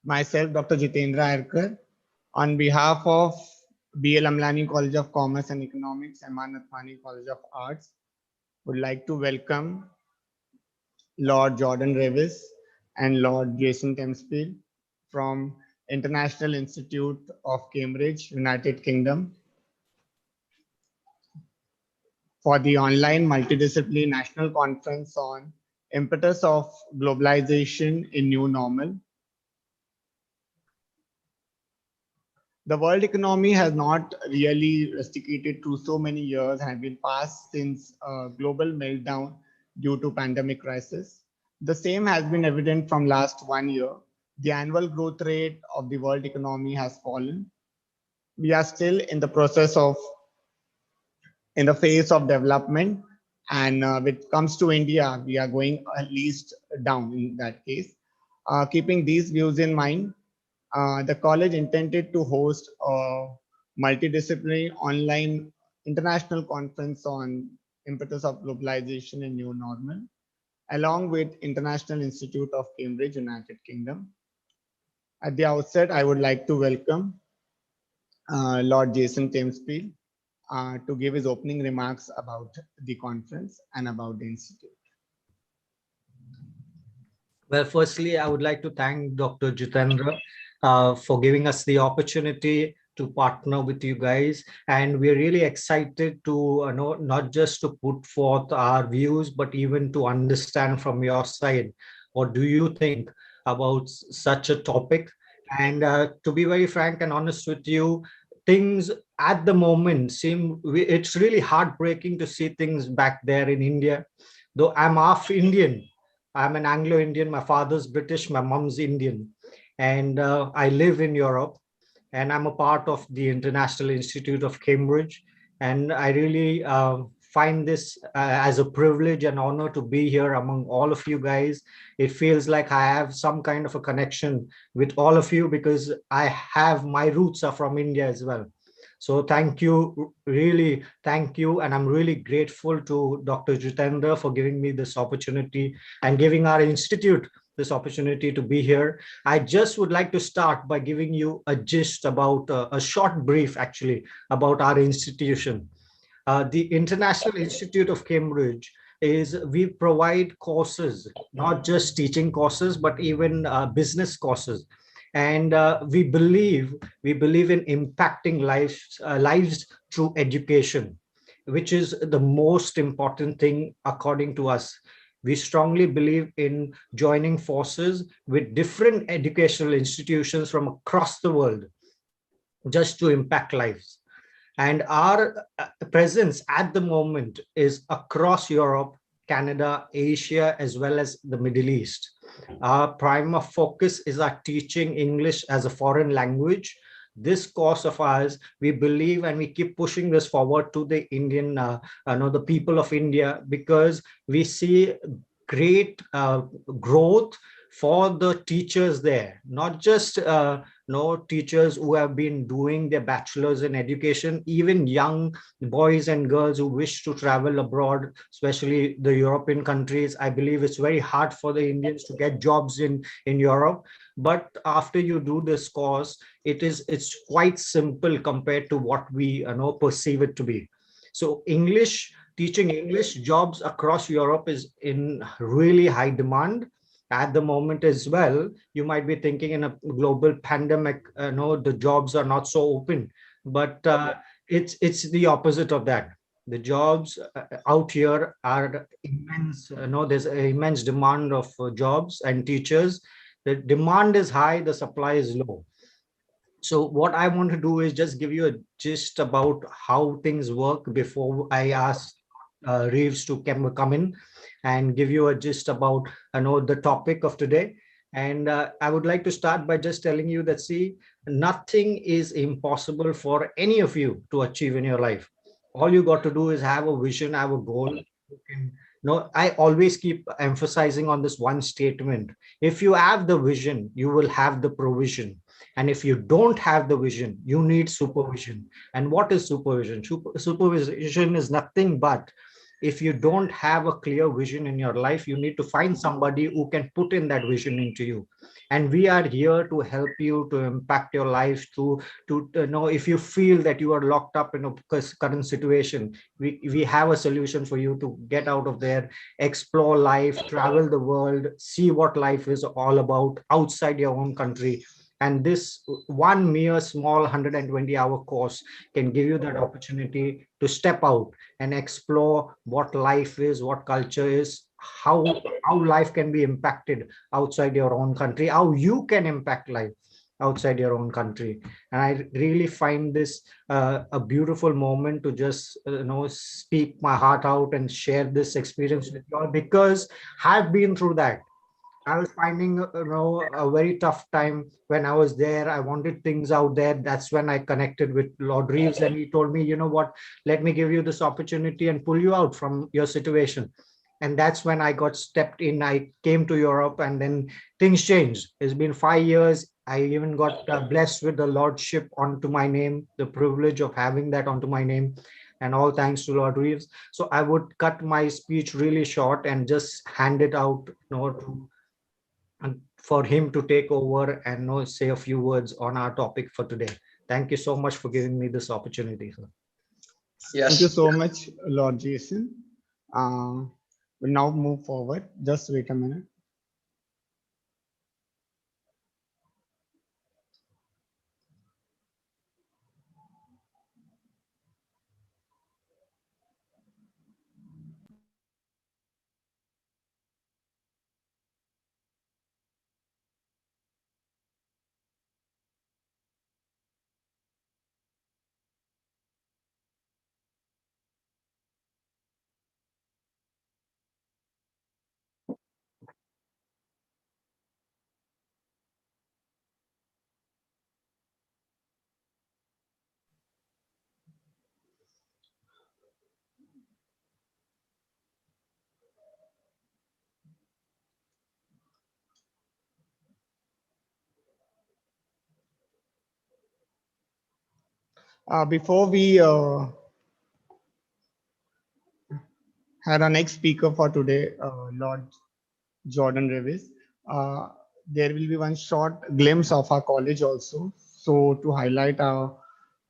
Myself, Dr. Jitendra Airkar, on behalf of BL Amlani College of Commerce and Economics, Aman Athwani College of Arts, would like to welcome Lord Jordan Revis and Lord Jason Temsfield from International Institute of Cambridge, United Kingdom, for the online multidisciplinary national conference on Impetus of Globalization in New Normal. The world economy has not really rusticated through so many years and have been passed since a global meltdown due to pandemic crisis. The same has been evident from last 1 year. The annual growth rate of the world economy has fallen. We are still in the process of, in the phase of development. And when it comes to India, we are going at least down in that case. Keeping these views in mind, the college intended to host a multidisciplinary online international conference on impetus of globalization and new normal, along with International Institute of Cambridge, United Kingdom. At the outset, I would like to welcome Lord Jason Temsfield to give his opening remarks about the conference and about the institute. Well, firstly, I would like to thank Dr. Jitendra for giving us the opportunity to partner with you guys. And we're really excited to know, not just to put forth our views, but even to understand from your side, what do you think about such a topic? And to be very frank and honest with you, things at the moment it's really heartbreaking to see things back there in India. Though I'm half Indian, I'm an Anglo-Indian. My father's British, my mom's Indian. And I live in Europe, and I'm a part of the International Institute of Cambridge. And I really find this as a privilege and honor to be here among all of you guys. It feels like I have some kind of a connection with all of you because my roots are from India as well. So thank you, really thank you. And I'm really grateful to Dr. Jitendra for giving me this opportunity and giving our institute this opportunity to be here. I just would like to start by giving you a gist about a short brief actually about our institution. The International Institute of Cambridge we provide courses, not just teaching courses, but even business courses. And we believe in impacting lives through education, which is the most important thing according to us. We strongly believe in joining forces with different educational institutions from across the world just to impact lives. And our presence at the moment is across Europe, Canada, Asia, as well as the Middle East. Our prime focus is our teaching English as a foreign language. This course of ours, we believe, and we keep pushing this forward to the Indian, the people of India, because we see great growth for the teachers there, not just teachers who have been doing their bachelor's in education, even young boys and girls who wish to travel abroad, especially the European countries. I believe it's very hard for the Indians to get jobs in Europe. But after you do this course, it's quite simple compared to what we perceive it to be. So teaching English jobs across Europe is in really high demand at the moment as well. You might be thinking in a global pandemic, the jobs are not so open, but it's the opposite of that. The jobs out here are immense. There's an immense demand of jobs and teachers. The demand is high, the supply is low. So what I want to do is just give you a gist about how things work before I ask Reeves to come in and give you a gist about the topic of today. And I would like to start by just telling you that, see, nothing is impossible for any of you to achieve in your life. All you got to do is have a vision, have a goal. You can, I always keep emphasizing on this one statement. If you have the vision, you will have the provision. And if you don't have the vision, you need supervision. And what is supervision? Supervision is nothing but if you don't have a clear vision in your life, you need to find somebody who can put in that vision into you. And we are here to help you to impact your life, to know if you feel that you are locked up in a current situation, we have a solution for you to get out of there, explore life, travel the world, see what life is all about outside your own country. And this one mere small 120-hour course can give you that opportunity to step out and explore what life is, what culture is, how life can be impacted outside your own country, how you can impact life outside your own country. And I really find this a beautiful moment to just speak my heart out and share this experience with you all, because I've been through that. I was finding, a very tough time when I was there. I wanted things out there. That's when I connected with Lord Reeves, and he told me, you know what, let me give you this opportunity and pull you out from your situation. And that's when I got stepped in. I came to Europe, and then things changed. It's been 5 years. I even got blessed with the Lordship onto my name, the privilege of having that onto my name, and all thanks to Lord Reeves. So I would cut my speech really short and just hand it out, to and for him to take over and say a few words on our topic for today. Thank you so much for giving me this opportunity, sir. Thank you Yes. so much, Lord Jason. Uh, we'll now move forward. Just wait a minute. Before we had our next speaker for today, Lord Jordan Revis, uh, there will be one short glimpse of our college also. So to highlight our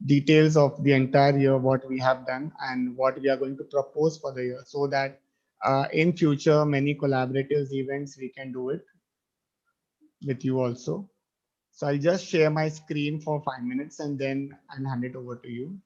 details of the entire year, what we have done and what we are going to propose for the year, so that in future many collaborative events we can do it with you also. So I'll just share my screen for 5 minutes and then I'll hand it over to you.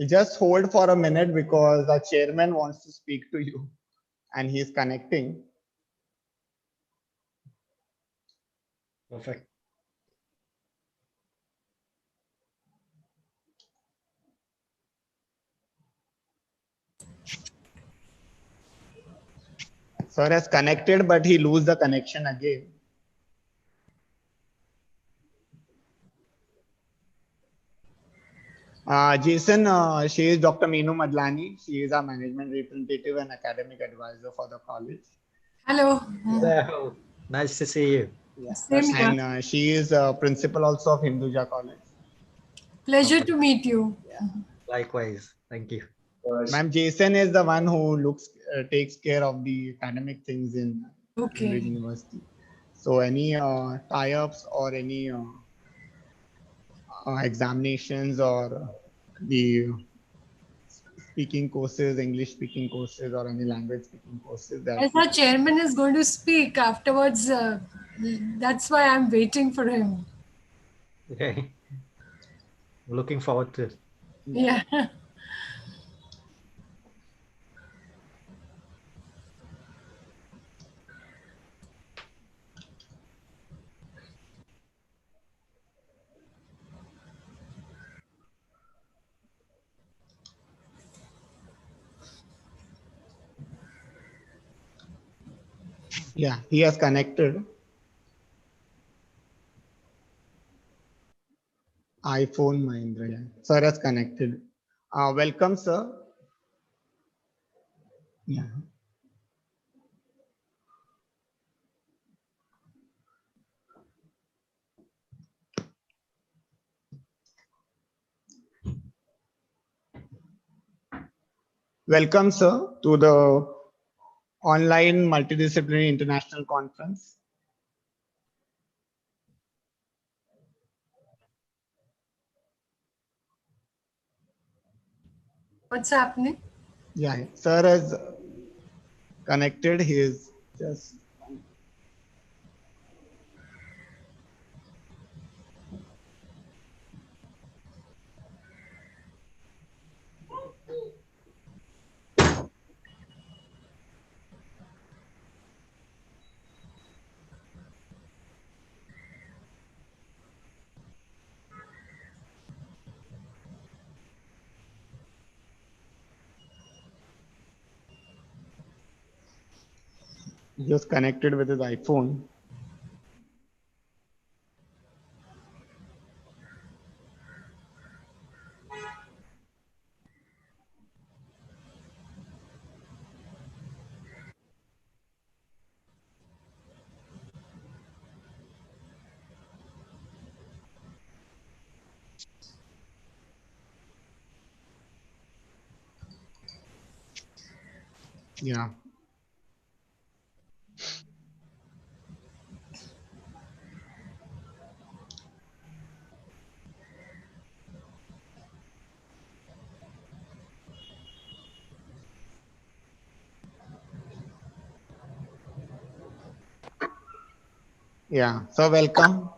Just hold for a minute because the chairman wants to speak to you and he's connecting. Perfect. Sir has connected, but he lose the connection again. Jason, she is Dr. Meenu Madlani. She is our management representative and academic advisor for the college. Hello. Hello. Nice to see you. Yeah. Same here. And she is principal also of Hinduja College. Pleasure Perfect. to meet you. Yeah. Likewise. Thank you. Ma'am, Jason is the one who takes care of the academic things in Cambridge Okay. University. So any tie-ups or any examinations or the speaking courses, English speaking courses or any language speaking courses that As she our takes. chairman is going to speak afterwards, that's why I'm waiting for him. Okay. Looking forward to it. Yeah. Yeah. Yeah, he has connected iPhone Mahindra. Yeah. Sir has connected. Welcome, sir. Yeah. Welcome, sir, to the online multidisciplinary international conference. What's happening? Yeah, sir has connected. He is just connected with his iPhone. Yeah, yeah. So welcome.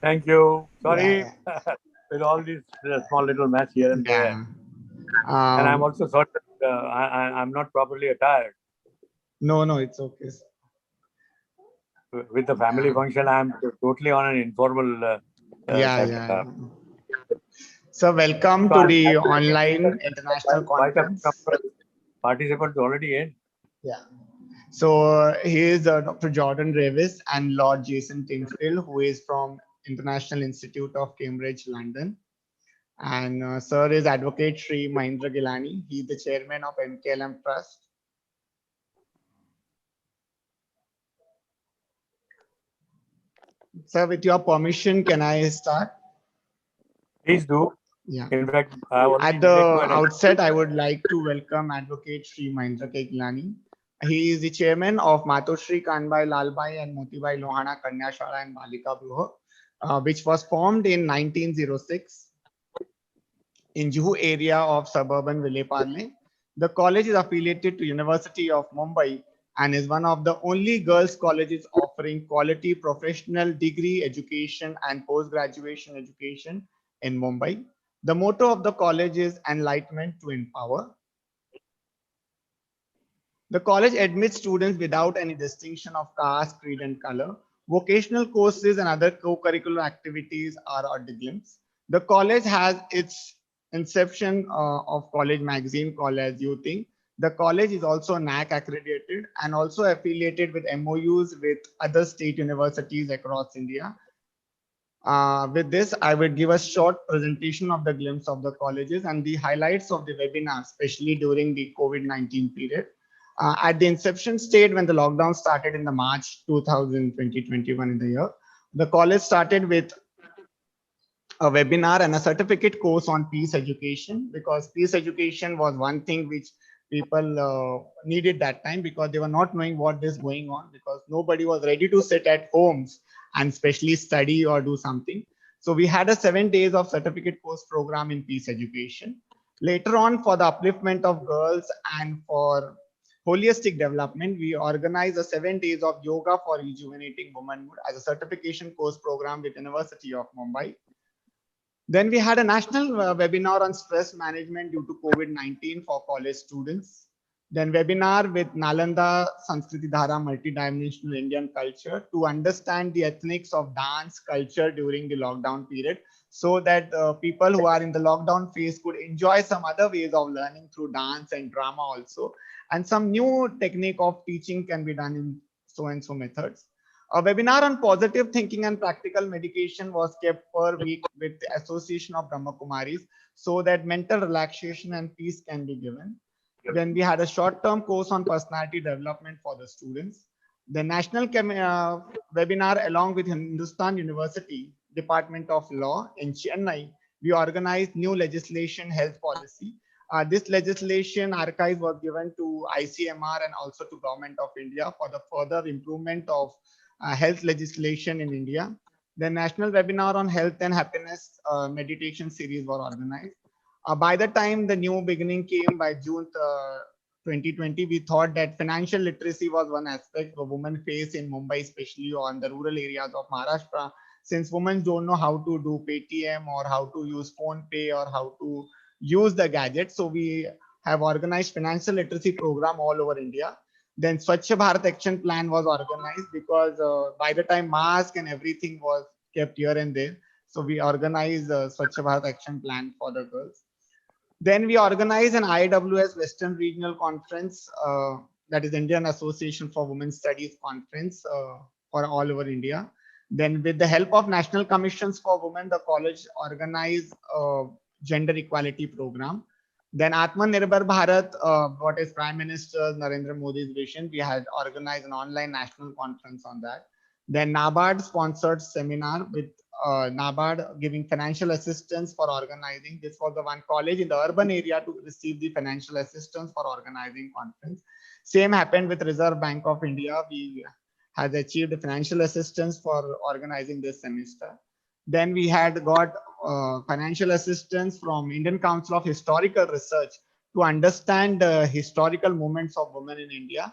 Thank you. Sorry Yeah, with all these small little mess here and there. yeah. And I'm Um, also sorry that I'm not properly attired. no, no, it's okay. With the family Yeah, function, I'm totally on an informal yeah, setup. yeah. So welcome So to I'm the actually online international quite a conference. number of participants already in. Yeah. So here is Dr. Jordan Revis and Lord Jason Timstill, who is from International Institute of Cambridge, London. And sir is Advocate Sri Mahindra Gilani. He is the chairman of MKLM Trust. Sir, with your permission, can I start? Please do. Yeah. In fact, I already At the needed to an outset, I would like to welcome Advocate Sri Mahindra K. Gilani. He is the chairman of Matoshri Kanbai Lalbai and Motibai Lohana Kanya Shala and Balika Bruha, which was formed in 1906 in Juhu area of suburban Vileparle. The college is affiliated to University of Mumbai and is one of the only girls colleges offering quality professional degree education and post-graduation education in Mumbai. The motto of the college is enlightenment to empower. The college admits students without any distinction of caste, creed, and color. Vocational courses and other co-curricular activities are at the glimpse. The college has its inception of college magazine called as You Think. The college is also NAC accredited and also affiliated with MOUs with other state universities across India. With this, I would give a short presentation of the glimpse of the colleges and the highlights of the webinar, especially during the COVID-19 period. At the inception state, when the lockdown started in the March 2021 in the year, the college started with a webinar and a certificate course on peace education, because peace education was one thing which people needed that time, because they were not knowing what is going on, because nobody was ready to sit at homes and especially study or do something. So we had a 7 days of certificate course program in peace education. Later on, for the upliftment of girls and for holistic development, we organized a 7 days of yoga for rejuvenating womanhood as a certification course program with University of Mumbai. Then we had a national webinar on stress management due to COVID-19 for college students. Then webinar with Nalanda Sanskriti Dhara multidimensional Indian culture to understand the ethnics of dance culture during the lockdown period, so that people who are in the lockdown phase could enjoy some other ways of learning through dance and drama also. And some new technique of teaching can be done in so and so methods. A webinar on positive thinking and practical medication was kept per week with the Association of Brahma Kumaris, so that mental relaxation and peace can be given. Then we had a short-term course on personality development for the students. The national webinar along with Hindustan University Department of Law in Chennai, we organized new legislation health policy. This legislation archive was given to ICMR and also to Government of India for the further improvement of health legislation in India. The national webinar on health and happiness meditation series were organized. By the time the new beginning came by June 2020, we thought that financial literacy was one aspect the women face in Mumbai, especially on the rural areas of Maharashtra, since women don't know how to do Paytm or how to use Phone Pay or how to use the gadget. So we have organized financial literacy program all over India. Then Swachh Bharat Action Plan was organized, because by the time mask and everything was kept here and there, so we organized Swachh Bharat Action Plan for the girls. Then we organized an IWS Western Regional Conference, that is Indian Association for Women's Studies Conference for all over India. Then with the help of National Commissions for Women, the college organized a gender equality program. Then Atmanirbhar Bharat, what is Prime Minister Narendra Modi's vision, we had organized an online national conference on that. Then NABARD sponsored seminar with NABARD giving financial assistance for organizing. This was the one college in the urban area to receive the financial assistance for organizing conference. Same happened with Reserve Bank of India. We had achieved financial assistance for organizing this semester. Then we had got financial assistance from Indian Council of Historical Research to understand the historical movements of women in India,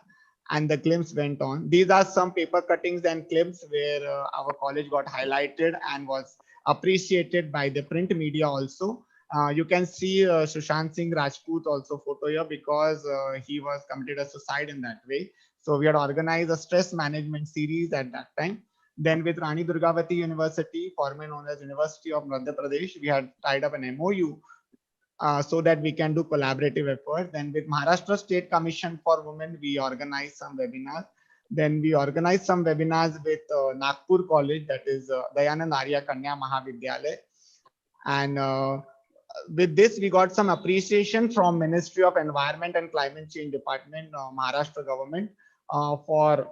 and the glimpse went on. These are some paper cuttings and clips where our college got highlighted and was appreciated by the print media also. You can see Sushant Singh Rajput also photo here, because he was committed a suicide in that way. So we had organized a stress management series at that time. Then with Rani Durgavati University, formerly known as University of Madhya Pradesh, we had tied up an MOU so that we can do collaborative efforts. Then with Maharashtra State Commission for Women, we organized some webinars. Then we organized some webinars with Nagpur College, that is Dayanand Arya Kanya Mahavidyalaya. And with this, we got some appreciation from Ministry of Environment and Climate Change Department, Maharashtra government, for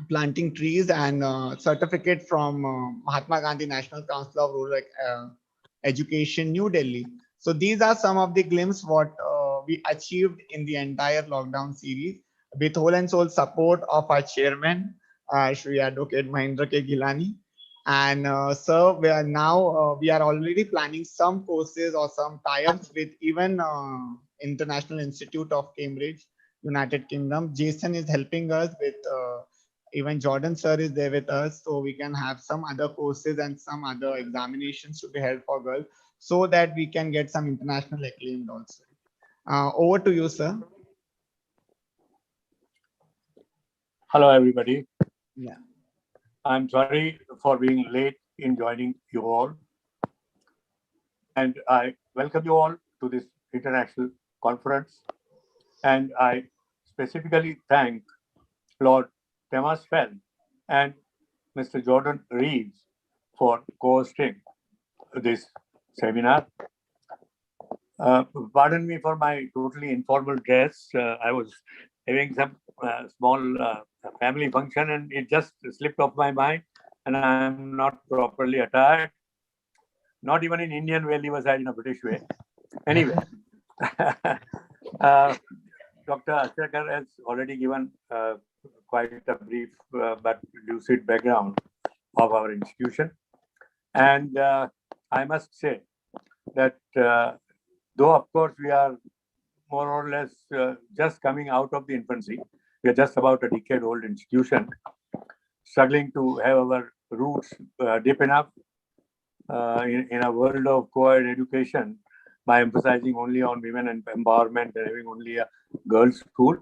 planting trees, and certificate from Mahatma Gandhi National Council of Rural Education, New Delhi. So these are some of the glimpses what we achieved in the entire lockdown series with whole and soul support of our chairman, Shri Advocate Mahendra K. Gilani. And sir, we are now we are already planning some courses or some tie-ups with even International Institute of Cambridge, United Kingdom. Jason is helping us with even Jordan sir is there with us, so we can have some other courses and some other examinations to be held for girls. so that we can get some international acclaim also. Over to you, sir. Hello, everybody. Yeah. I'm sorry for being late in joining you all. And I welcome you all to this international conference. And I specifically thank Lord Thomas Fell and Mr. Jordan Reeves for co-hosting this seminar. Pardon me for my totally informal dress. I was having some small family function and it just slipped off my mind, and I'm not properly attired. Not even in Indian way, leave aside in a British way. Anyway, uh, Dr. Ashekar has already given quite a brief but lucid background of our institution. And I must say that though, of course, we are more or less just coming out of the infancy, we are just about a decade-old institution, struggling to have our roots deep enough in a world of co-ed education by emphasizing only on women and empowerment and having only a girls' school.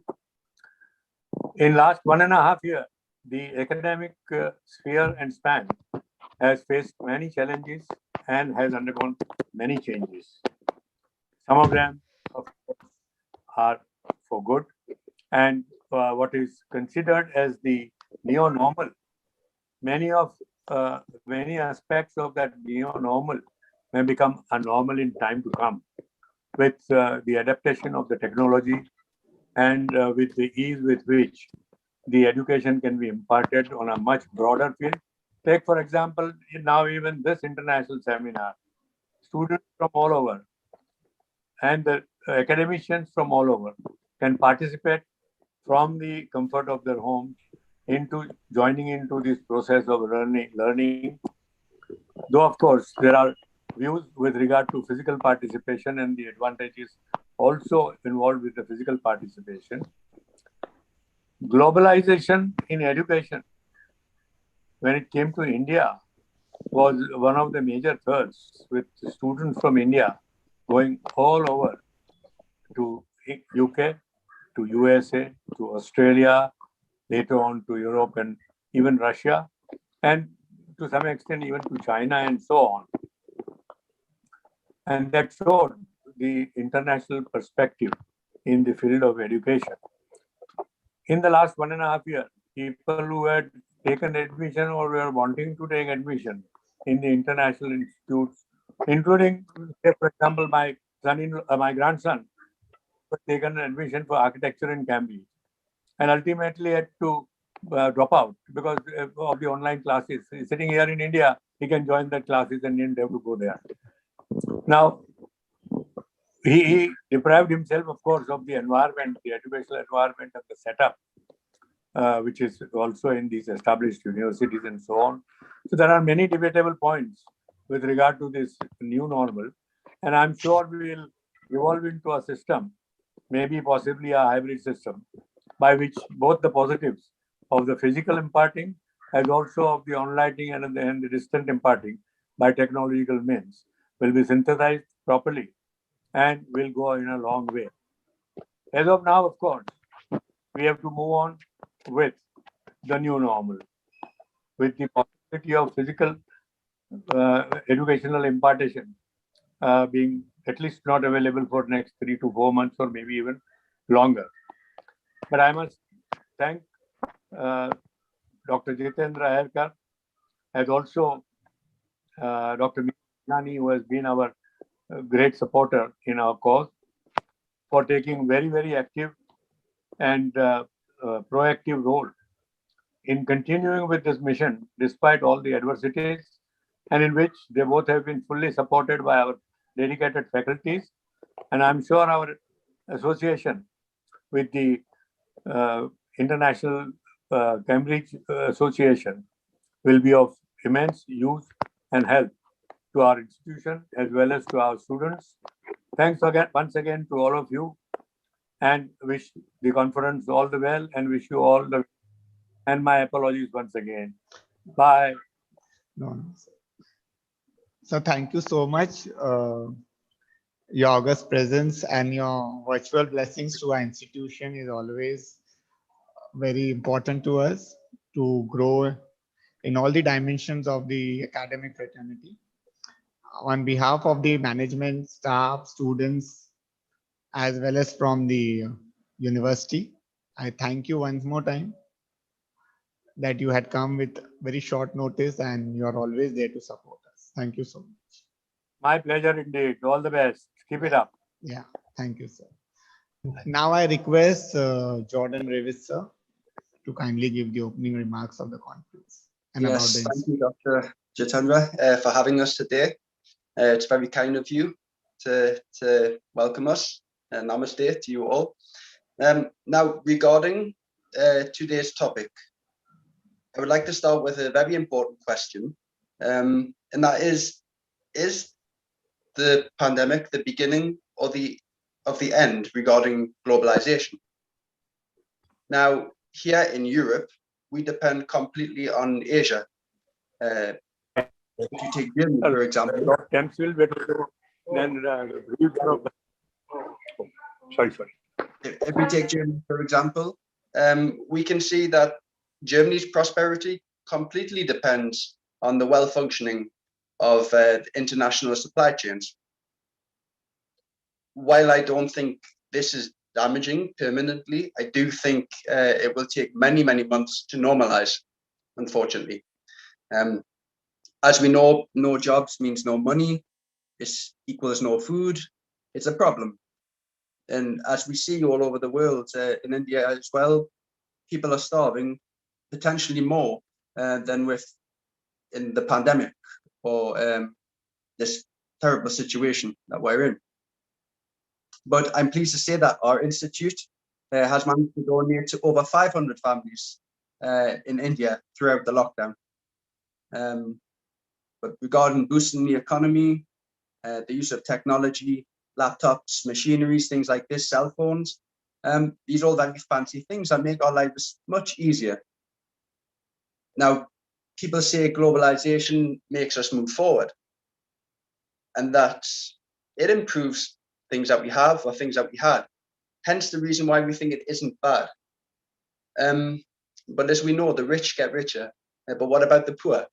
In last 1.5 years, the academic sphere and span has faced many challenges and has undergone many changes. Some of them, of course, are for good, and what is considered as the neo-normal, many aspects of that neo-normal may become a normal in time to come, with the adaptation of the technology and with the ease with which the education can be imparted on a much broader field. Take, for example, now even this international seminar, students from all over and the academicians from all over can participate from the comfort of their homes into joining into this process of learning. Though, of course, there are views with regard to physical participation and the advantages also involved with the physical participation. Globalization in education, when it came to India, was one of the major thirsts, with students from India going all over to UK, to USA, to Australia, later on to Europe and even Russia, and to some extent even to China and so on. And that showed the international perspective in the field of education. In the last 1.5 years, people who had taken admission or were wanting to take admission in the international institutes, including, say, for example, my grandson was taken admission for architecture in Cambridge, and ultimately had to drop out because of the online classes. He's sitting here in India, he can join the classes and didn't have to go there. Now, he deprived himself, of course, of the environment, the educational environment and the setup, which is also in these established universities and so on. So there are many debatable points with regard to this new normal. And I'm sure we will evolve into a system, maybe possibly a hybrid system, by which both the positives of the physical imparting as also of the onlighting and the distant imparting by technological means will be synthesized properly and will go in a long way. As of now, of course, we have to move on with the new normal, with the possibility of physical educational impartation being at least not available for next 3 to 4 months or maybe even longer. But I must thank Dr. Jitendra Aherkar, as also Dr. Meenani, who has been our great supporter in our cause, for taking very, very active and proactive role in continuing with this mission despite all the adversities, and in which they both have been fully supported by our dedicated faculties. And I'm sure our association with the International Cambridge Association will be of immense use and help to our institution as well as to our students. Thanks again, once again, to all of you, and wish the conference all the well and wish you all the, and my apologies once again. Bye. No, no. So thank you so much. Your august presence and your virtual blessings to our institution is always very important to us to grow in all the dimensions of the academic fraternity. On behalf of the management, staff, students, as well as from the university, I thank you once more time that you had come with very short notice and you are always there to support us. Thank you so much. My pleasure indeed. All the best. Keep it up. Yeah, thank you, sir. Now I request Jordan Revis, sir, to kindly give the opening remarks of the conference and about the Yes, thank you, institute. Dr. Jitendra, for having us today. It's very kind of you to welcome us. Namaste to you all. Now, regarding today's topic, I would like to start with a very important question, and that is the pandemic the beginning or of the end regarding globalization? Now, here in Europe, we depend completely on Asia. If you take Germany, for example. Then sorry. If we take Germany, for example, we can see that Germany's prosperity completely depends on the well-functioning of international supply chains. While I don't think this is damaging permanently, I do think it will take many, many months to normalize, unfortunately. As we know, no jobs means no money. This equals no food. It's a problem. And as we see all over the world, in India as well, people are starving potentially more than in the pandemic or this terrible situation that we're in. But I'm pleased to say that our institute has managed to donate to over 500 families in India throughout the lockdown. But regarding boosting the economy, the use of technology, laptops, machineries, things like this, cell phones, these are all very fancy things that make our lives much easier. Now, people say globalization makes us move forward, and that it improves things that we have or things that we had. Hence the reason why we think it isn't bad. But as we know, the rich get richer. But what about the poor?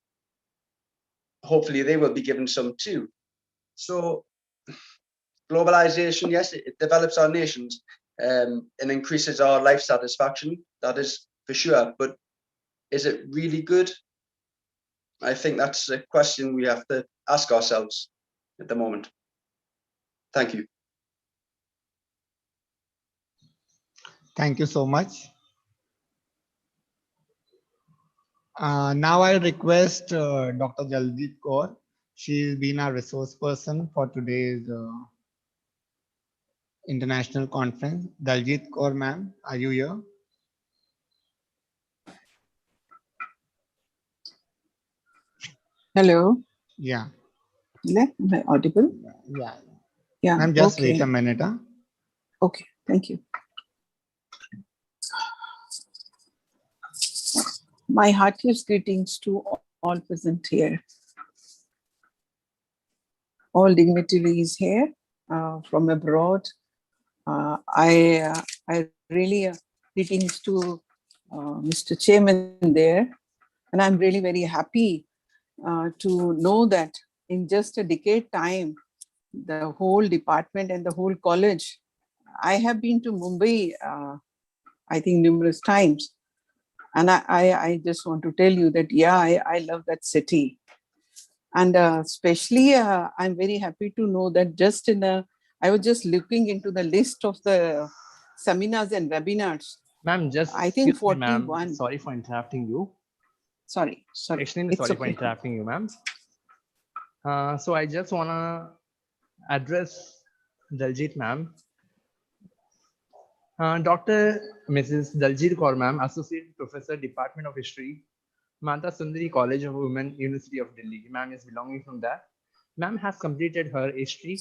Hopefully they will be given some too. So globalization, yes, it develops our nations and increases our life satisfaction. That is for sure. But is it really good? I think that's a question we have to ask ourselves at the moment. Thank you. Thank you so much. Now I request Dr. Jaljit Kaur. She's been our resource person for today's international conference. Daljit Kaur, ma'am, are you here? Hello. Yeah. Am I audible? Yeah. Yeah. Ma'am, just okay. wait a minute. Huh? Okay. Thank you. My heartiest greetings to all present here. All dignitaries here from abroad. I really greetings to Mr. Chairman there, and I'm really very happy to know that in just a decade time, the whole department and the whole college. I have been to Mumbai, I think numerous times, and I just want to tell you that yeah, I love that city. And especially, I'm very happy to know that just I was just looking into the list of the seminars and webinars. Ma'am, just I think excuse me, 41. ma'am. Sorry for interrupting you. Sorry. Extremely sorry for interrupting you, ma'am. So I just wanna address Daljit, ma'am. Dr. Mrs. Daljit Kaur, ma'am, Associate Professor, Department of History, Mata Sundari College of Women, University of Delhi. Ma'am is belonging from that. Ma'am has completed her history.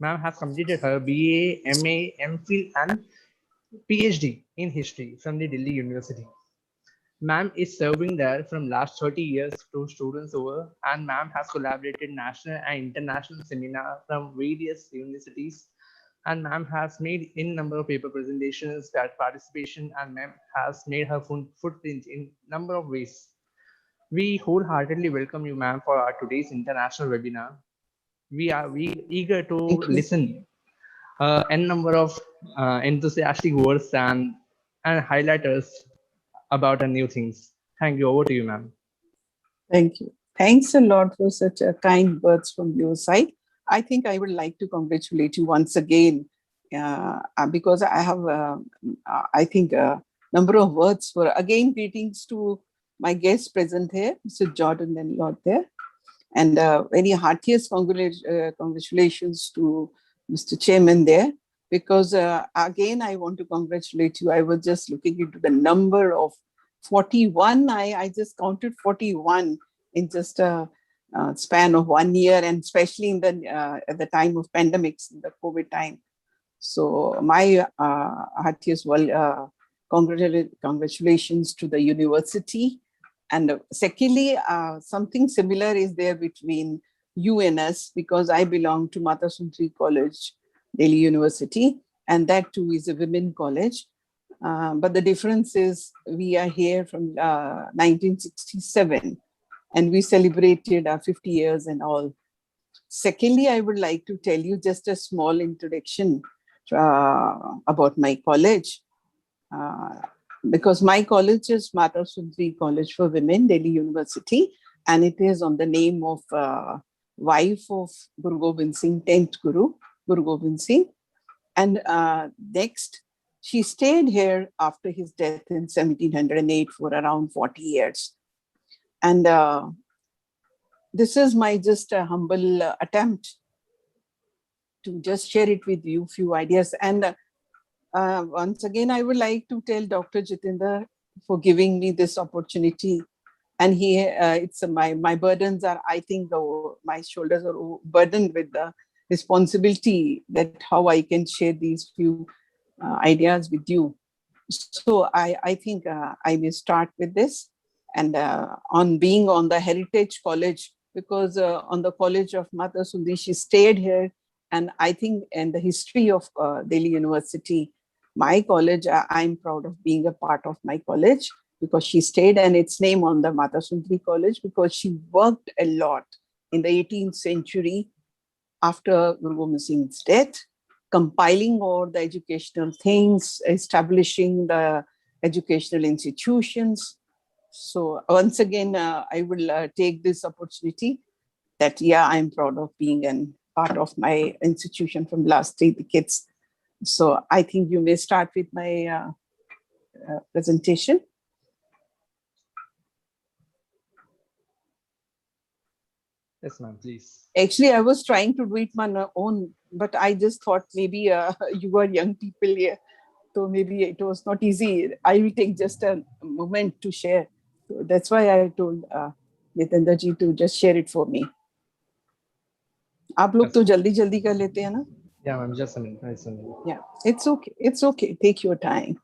Ma'am has completed her BA, MA, MPhil, and PhD in history from the Delhi University. Ma'am is serving there from last 30 years to students over, and ma'am has collaborated national and international seminar from various universities, and ma'am has made in number of paper presentations that participation, and ma'am has made her footprint in number of ways. We wholeheartedly welcome you, ma'am, for our today's international webinar. We eager to Thank you. listen n number of enthusiastic words and highlighters about new things. Thank you. Over to you, ma'am. Thank you. Thanks a lot for such a kind words from your side. I think I would like to congratulate you once again because I have, I think, a number of words for again greetings to my guests present here, Mr. Jordan and Lord there, and very heartiest congratulations to Mr. Chairman there, because again I want to congratulate you. I was just looking into the number of 41. I just counted 41 in just a span of 1 year, and especially in the at the time of pandemics, in the COVID time. So my heartiest congratulations to the university. And secondly, something similar is there between you and us, because I belong to Mata Sundari College, Delhi University, and that too is a women college. But the difference is we are here from 1967, and we celebrated our 50 years and all. Secondly, I would like to tell you just a small introduction about my college. Because my college is Mata Sundari College for Women, Delhi University, and it is on the name of wife of Guru Gobind Singh, 10th Guru, Guru Gobind Singh. And next, she stayed here after his death in 1708 for around 40 years. And this is my just a humble attempt to just share it with you, few ideas. And once again, I would like to tell Dr. Jitendra for giving me this opportunity. And it's my burdens are, I think, my shoulders are burdened with the responsibility that how I can share these few ideas with you. So I think I will start with this, and on being on the Heritage College, because on the College of Mata Sundari, she stayed here. And I think in the history of Delhi University, my college, I'm proud of being a part of my college, because she stayed, and its name on the Mata Sundari College, because she worked a lot in the 18th century after Guru Gobind Singh's death, compiling all the educational things, establishing the educational institutions. So once again, I will take this opportunity that, yeah, I'm proud of being a part of my institution from last 3 decades. So I think you may start with my presentation. Yes, ma'am, please. Actually, I was trying to do it on my own, but I just thought maybe you are young people here, so maybe it was not easy. I will take just a moment to share. So that's why I told Jitendra ji to just share it for me. आप लोग तो जल्दी जल्दी कर लेते हैं ना? Yeah, ma'am, just a minute. Just a minute. Yeah, it's okay. It's okay. Take your time.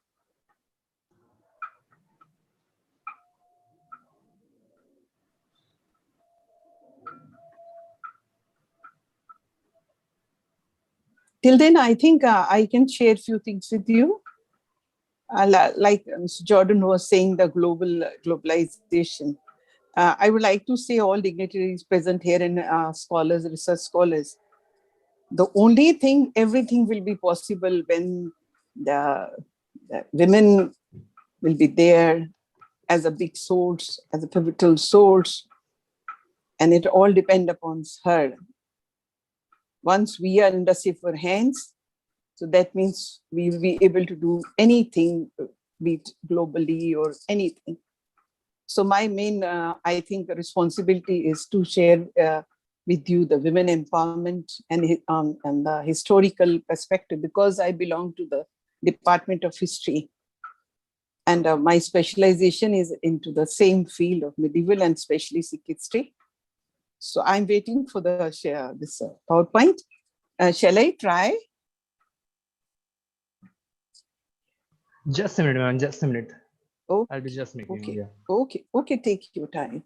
Till then, I think I can share a few things with you. Like Mr. Jordan was saying, the globalization. I would like to say all dignitaries present here and scholars, research scholars. The only thing, everything will be possible when the women will be there as a big source, as a pivotal source, and it all depends upon her. Once we are in the safer hands, so that means we will be able to do anything, be it globally or anything. So my main, I think, responsibility is to share with you the women empowerment and the historical perspective, because I belong to the Department of History. And my specialization is into the same field of medieval and especially Sikh history. So I'm waiting for the this PowerPoint. Shall I try? Just a minute, ma'am. Just a minute. Oh, I'll be just making okay. yeah. Okay. Okay. Take your time.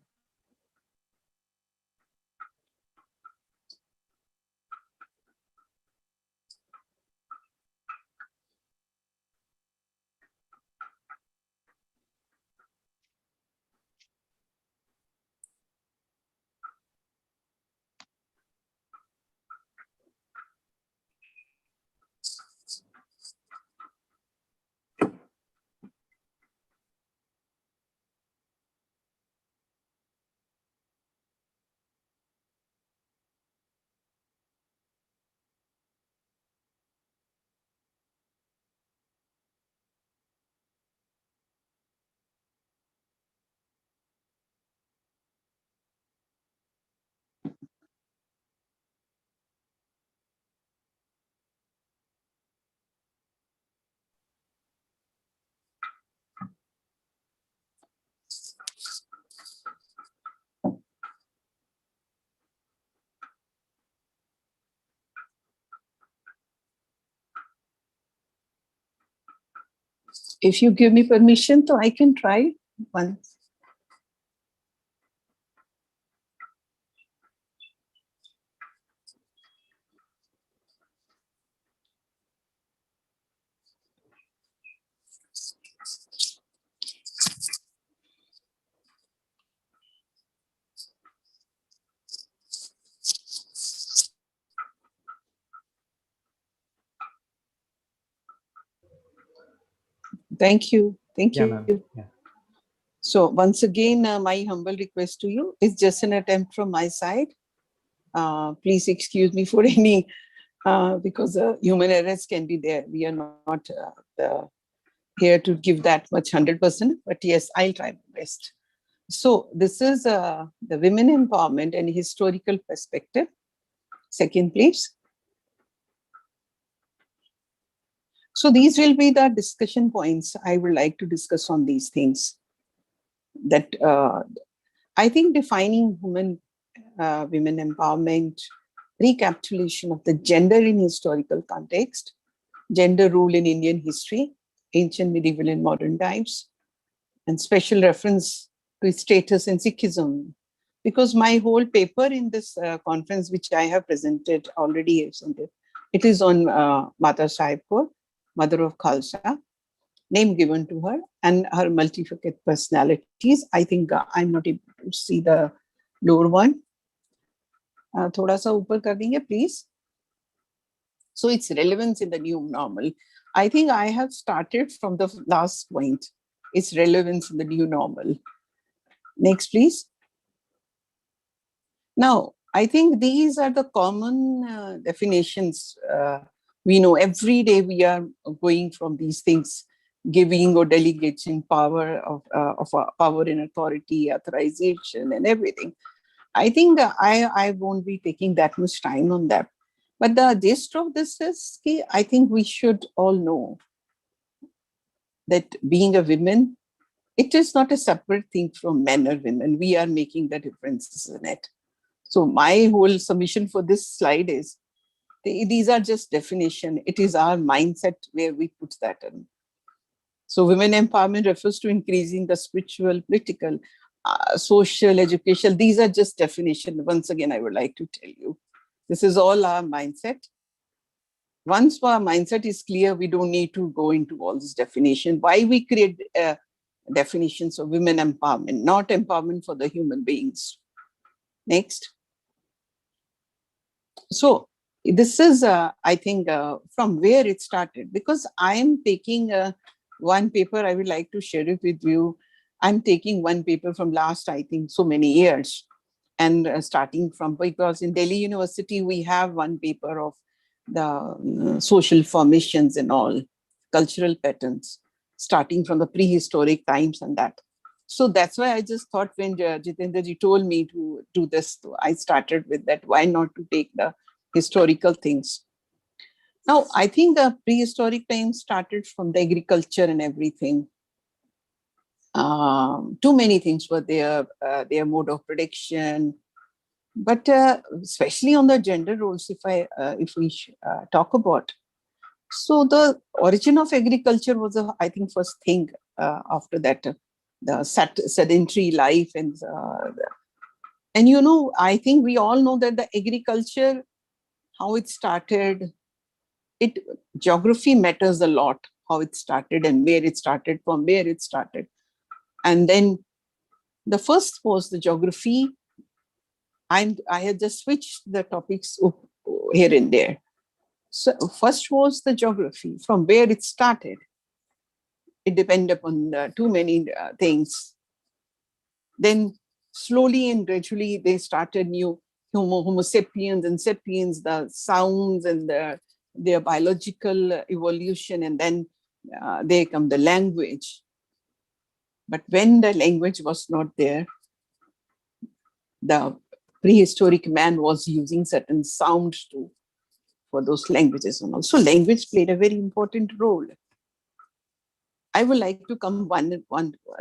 If you give me permission, so I can try once. Thank you. Thank Yeah, you. ma'am. Yeah. So once again, my humble request to you is just an attempt from my side. Please excuse me for any, because human errors can be there. We are not here to give that much 100%, but yes, I'll try my best. So this is the women empowerment and historical perspective. Second, please. So these will be the discussion points I would like to discuss on these things. That I think defining women empowerment, recapitulation of the gender in historical context, gender role in Indian history, ancient, medieval, and modern times, and special reference to status in Sikhism. Because my whole paper in this conference, which I have presented already, it is on Mata Sahib Kaur, mother of Khalsa, name given to her, and her multifaceted personalities. I think I'm not able to see the lower one. Thoda sa upar kar denge, please. So its relevance in the new normal. I think I have started from the last point. Its relevance in the new normal. Next, please. Now, I think these are the common definitions. We know every day we are going from these things, giving or delegating power of power and authority, authorization, and everything. I think I won't be taking that much time on that. But the gist of this is, I think we should all know that being a woman, it is not a separate thing from men or women. We are making the differences in it. So my whole submission for this slide is, these are just definition. It is our mindset where we put that in. So women empowerment refers to increasing the spiritual, political, social, educational. These are just definition. Once again, I would like to tell you, this is all our mindset. Once our mindset is clear, we don't need to go into all this definition. Why we create definitions of women empowerment, not empowerment for the human beings. Next. So this is, I think, from where it started, because I'm taking one paper, I would like to share it with you. I'm taking one paper from last, I think, so many years. And starting from, because in Delhi University, we have one paper of the social formations and all, cultural patterns, starting from the prehistoric times and that. So that's why I just thought when Jitendra ji told me to do this, I started with that. Why not to take the historical things? Now, I think prehistoric times started from the agriculture and everything. Too many things were there, their mode of production. But especially on the gender roles, if we talk about, so the origin of agriculture was, I think, first thing after that, the sedentary life. And I think we all know that the agriculture, how it started, geography matters a lot, how it started and where it started, from where it started. And then the first was the geography. I had just switched the topics here and there. So first was the geography, from where it started. It depended upon too many things. Then slowly and gradually they started new Homo sapiens and sapiens, the sounds and their biological evolution, and then they come the language. But when the language was not there, the prehistoric man was using certain sounds too for those languages, and also language played a very important role. I would like to come one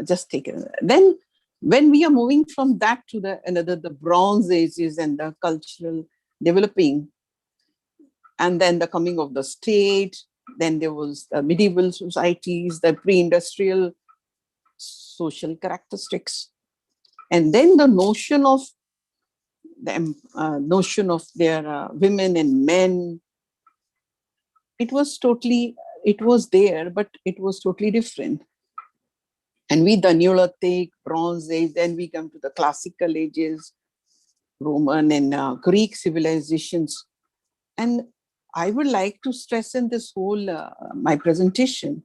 just take it. Then when we are moving from that to the Bronze Ages and the cultural developing, and then the coming of the state, then there was the medieval societies, the pre-industrial social characteristics, and then the notion of their women and men. It was there, but it was totally different. And with the Neolithic, Bronze Age, then we come to the classical ages, Roman and Greek civilizations. And I would like to stress in this whole, my presentation,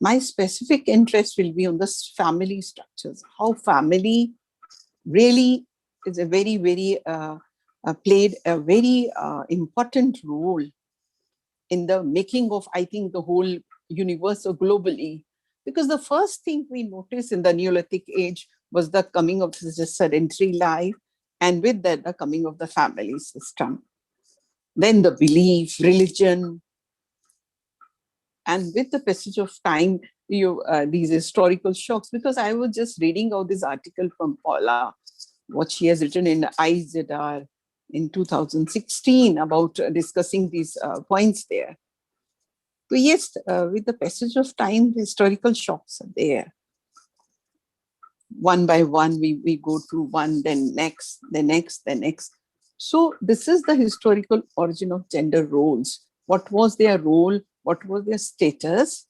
my specific interest will be on the family structures, how family really is a very, very, played a very important role in the making of, I think, the whole universe or globally. Because the first thing we noticed in the Neolithic age was the coming of the sedentary life, and with that, the coming of the family system. Then the belief, religion, and with the passage of time, these historical shocks. Because I was just reading out this article from Paula, what she has written in IZR in 2016 about discussing these points there. So yes, with the passage of time, the historical shocks are there. One by one, we go through one, then next, the next, the next. So this is the historical origin of gender roles. What was their role? What was their status?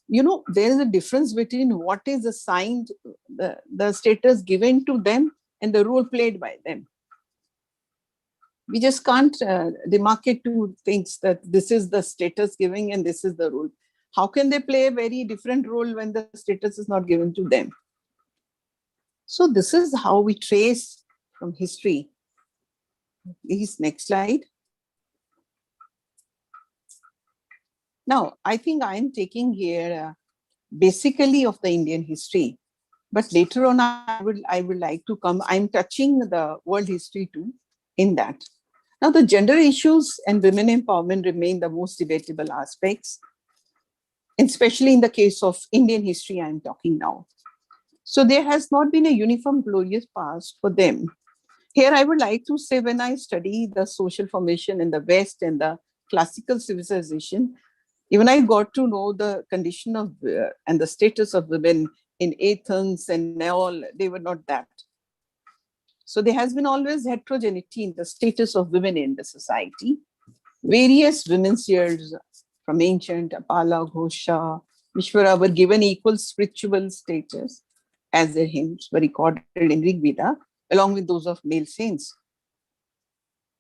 There is a difference between what is assigned, the status given to them and the role played by them. We just can't demarcate two things, that this is the status giving and this is the role. How can they play a very different role when the status is not given to them? So this is how we trace from history. Please, next slide. Now, I think I'm taking here basically of the Indian history, but later on I would like to come. I'm touching the world history too in that. Now, the gender issues and women empowerment remain the most debatable aspects, especially in the case of Indian history I'm talking now. So there has not been a uniform glorious past for them. Here I would like to say, when I study the social formation in the West and the classical civilization, even I got to know the condition of and the status of women in Athens and all, they were not that. So there has been always heterogeneity in the status of women in the society. Various women's years from ancient Apala, Ghosha, Vishwara were given equal spiritual status as their hymns were recorded in Rig Veda, along with those of male saints.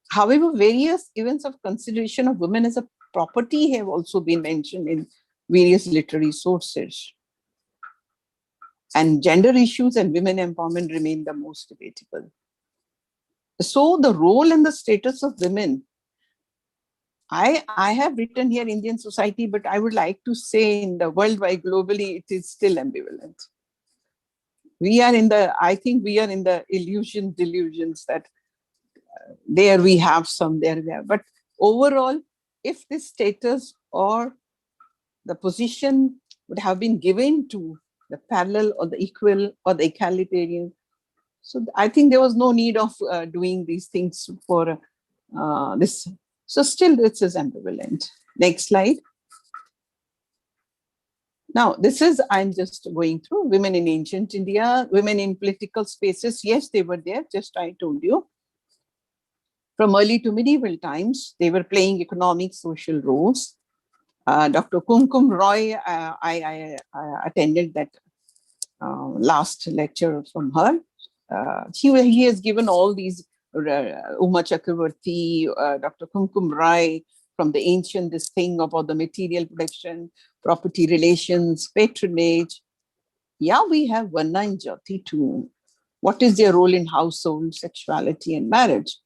However, various events of consideration of women as a property have also been mentioned in various literary sources. And gender issues and women empowerment remain the most debatable. So the role and the status of women, I have written here Indian society, but I would like to say in the worldwide, globally, it is still ambivalent. I think we are in the delusions that there we have some, there we have. But overall, if this status or the position would have been given to the parallel or the equal or the egalitarian, so I think there was no need of doing these things for this. So still this is ambivalent. Next slide. Now, this is, I'm just going through women in ancient India, women in political spaces. Yes, they were there, just I told you. From early to medieval times, they were playing economic, social roles. Dr. Kumkum Roy, I attended that last lecture from her. He has given all these, Uma Chakravarti, Dr. Kumkum Rai, from the ancient, this thing about the material production, property relations, patronage. Yeah, we have Varna and Jati too. What is their role in household, sexuality, and marriage?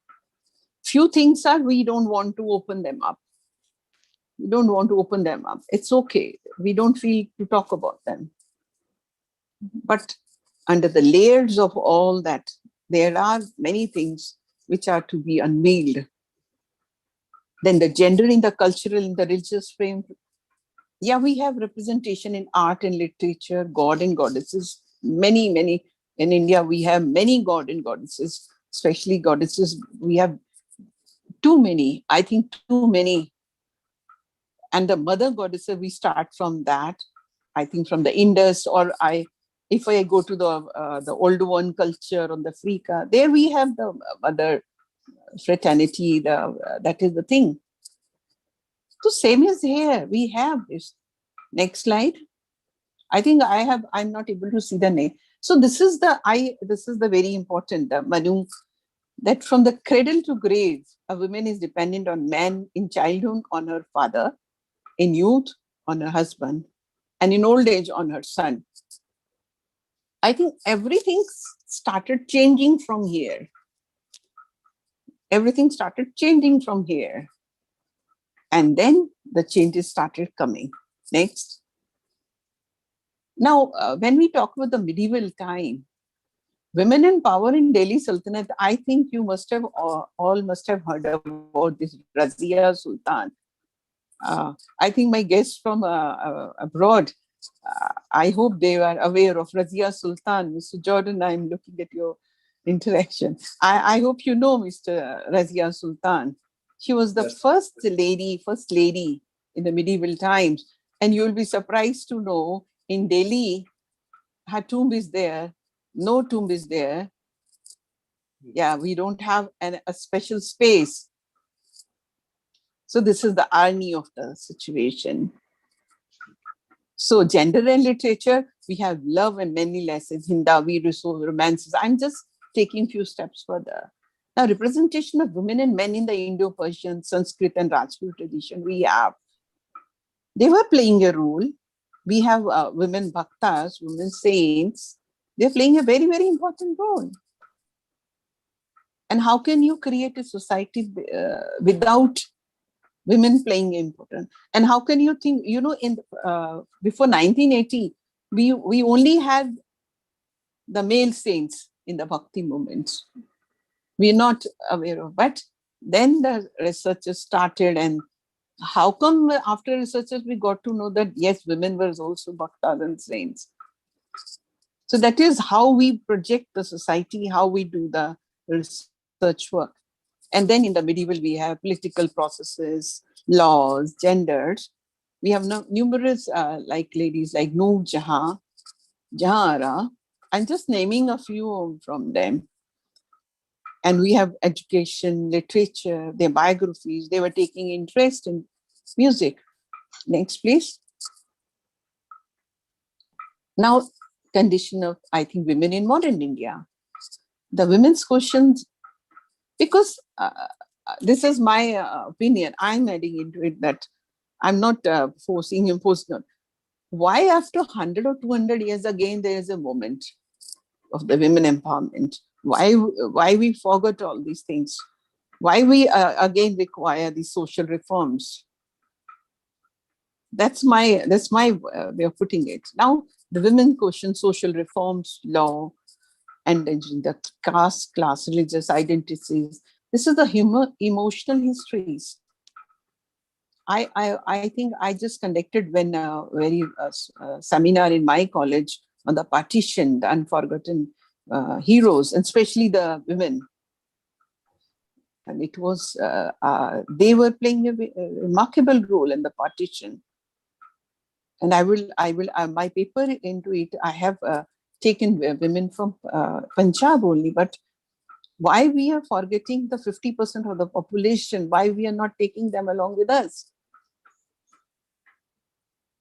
Few things are, we don't want to open them up. We don't want to open them up. It's okay. We don't feel to talk about them. But under the layers of all that, there are many things which are to be unveiled. Then the gender in the cultural, in the religious frame. Yeah, we have representation in art and literature, god and goddesses. Many, many. In India, we have many god and goddesses, especially goddesses. We have too many, I think too many. And the mother goddesses, we start from that. I think from the Indus, or if I go to the old one culture on the Africa, there we have the mother fraternity. That is the thing. So same is here. We have this. Next slide. I think I'm not able to see the name. So this is the very important, the Manu, that from the cradle to grave, a woman is dependent on man in childhood on her father, in youth on her husband, and in old age on her son. I think everything started changing from here. Everything started changing from here. And then the changes started coming. Next. Now, when we talk about the medieval time, women in power in Delhi Sultanate, I think you must have all must have heard about this Razia Sultan. I think my guests from abroad, I hope they are aware of Razia Sultan. Mr. Jordan, I'm looking at your interaction. I hope you know Mr. Razia Sultan. She was the first lady in the medieval times. And you'll be surprised to know in Delhi, her tomb is there. No tomb is there. Yeah, we don't have a special space. So this is the irony of the situation. So gender and literature, we have love and many lessons, Hindavi, romances. I'm just taking few steps further. Now, representation of women and men in the Indo-Persian, Sanskrit and Rajput tradition, we have. They were playing a role. We have women bhaktas, women saints. They're playing a very, very important role. And how can you create a society without women playing important? And how can you think, in before 1980, we only had the male saints in the bhakti movements. We're not aware of, but then the researchers started, and how come after researchers we got to know that yes, women were also bhaktas and saints. So that is how we project the society, how we do the research work. And then in the medieval, we have political processes, laws, genders. We have numerous like ladies like Noor Jahan, Jahara. I'm just naming a few from them. And we have education, literature, their biographies. They were taking interest in music. Next, please. Now, condition of, I think, women in modern India. The women's questions, because this is my opinion, I'm adding into it that I'm not imposing. Why after 100 or 200 years again, there is a moment of the women empowerment? Why we forgot all these things? Why we again require these social reforms? That's my way of putting it. Now, the women question social reforms, law, and the caste, class, religious identities. This is the emotional histories. I think I just conducted when very seminar in my college on the partition, the unforgotten heroes, and especially the women. And it was, they were playing a remarkable role in the partition. and I will, my paper into it, I have taken women from Punjab only, but why we are forgetting the 50% of the population? Why we are not taking them along with us?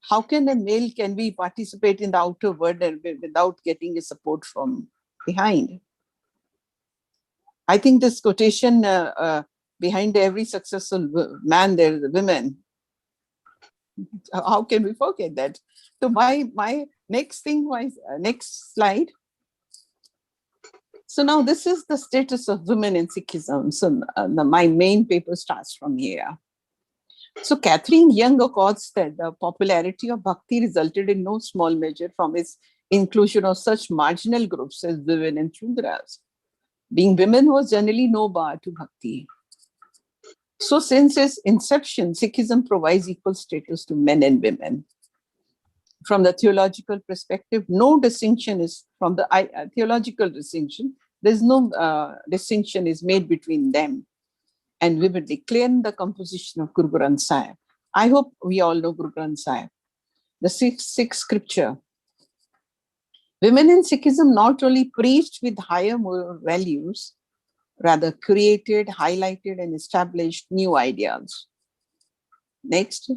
How can a male can we participate in the outer world without getting a support from behind? I think this quotation, behind every successful man, there is a woman. How can we forget that? So my next thing was, next slide. So now this is the status of women in Sikhism. So my main paper starts from here. So Catherine Young accords that the popularity of Bhakti resulted in no small measure from its inclusion of such marginal groups as women and Shudras. Being women was generally no bar to Bhakti. So since its inception, Sikhism provides equal status to men and women. From the theological perspective, no distinction is, from the theological distinction, there's no distinction is made between them. And we will declare the composition of Guru Granth Sahib. I hope we all know Guru Granth Sahib. The sixth scripture. Women in Sikhism not only preached with higher moral values, rather created, highlighted, and established new ideals. Next.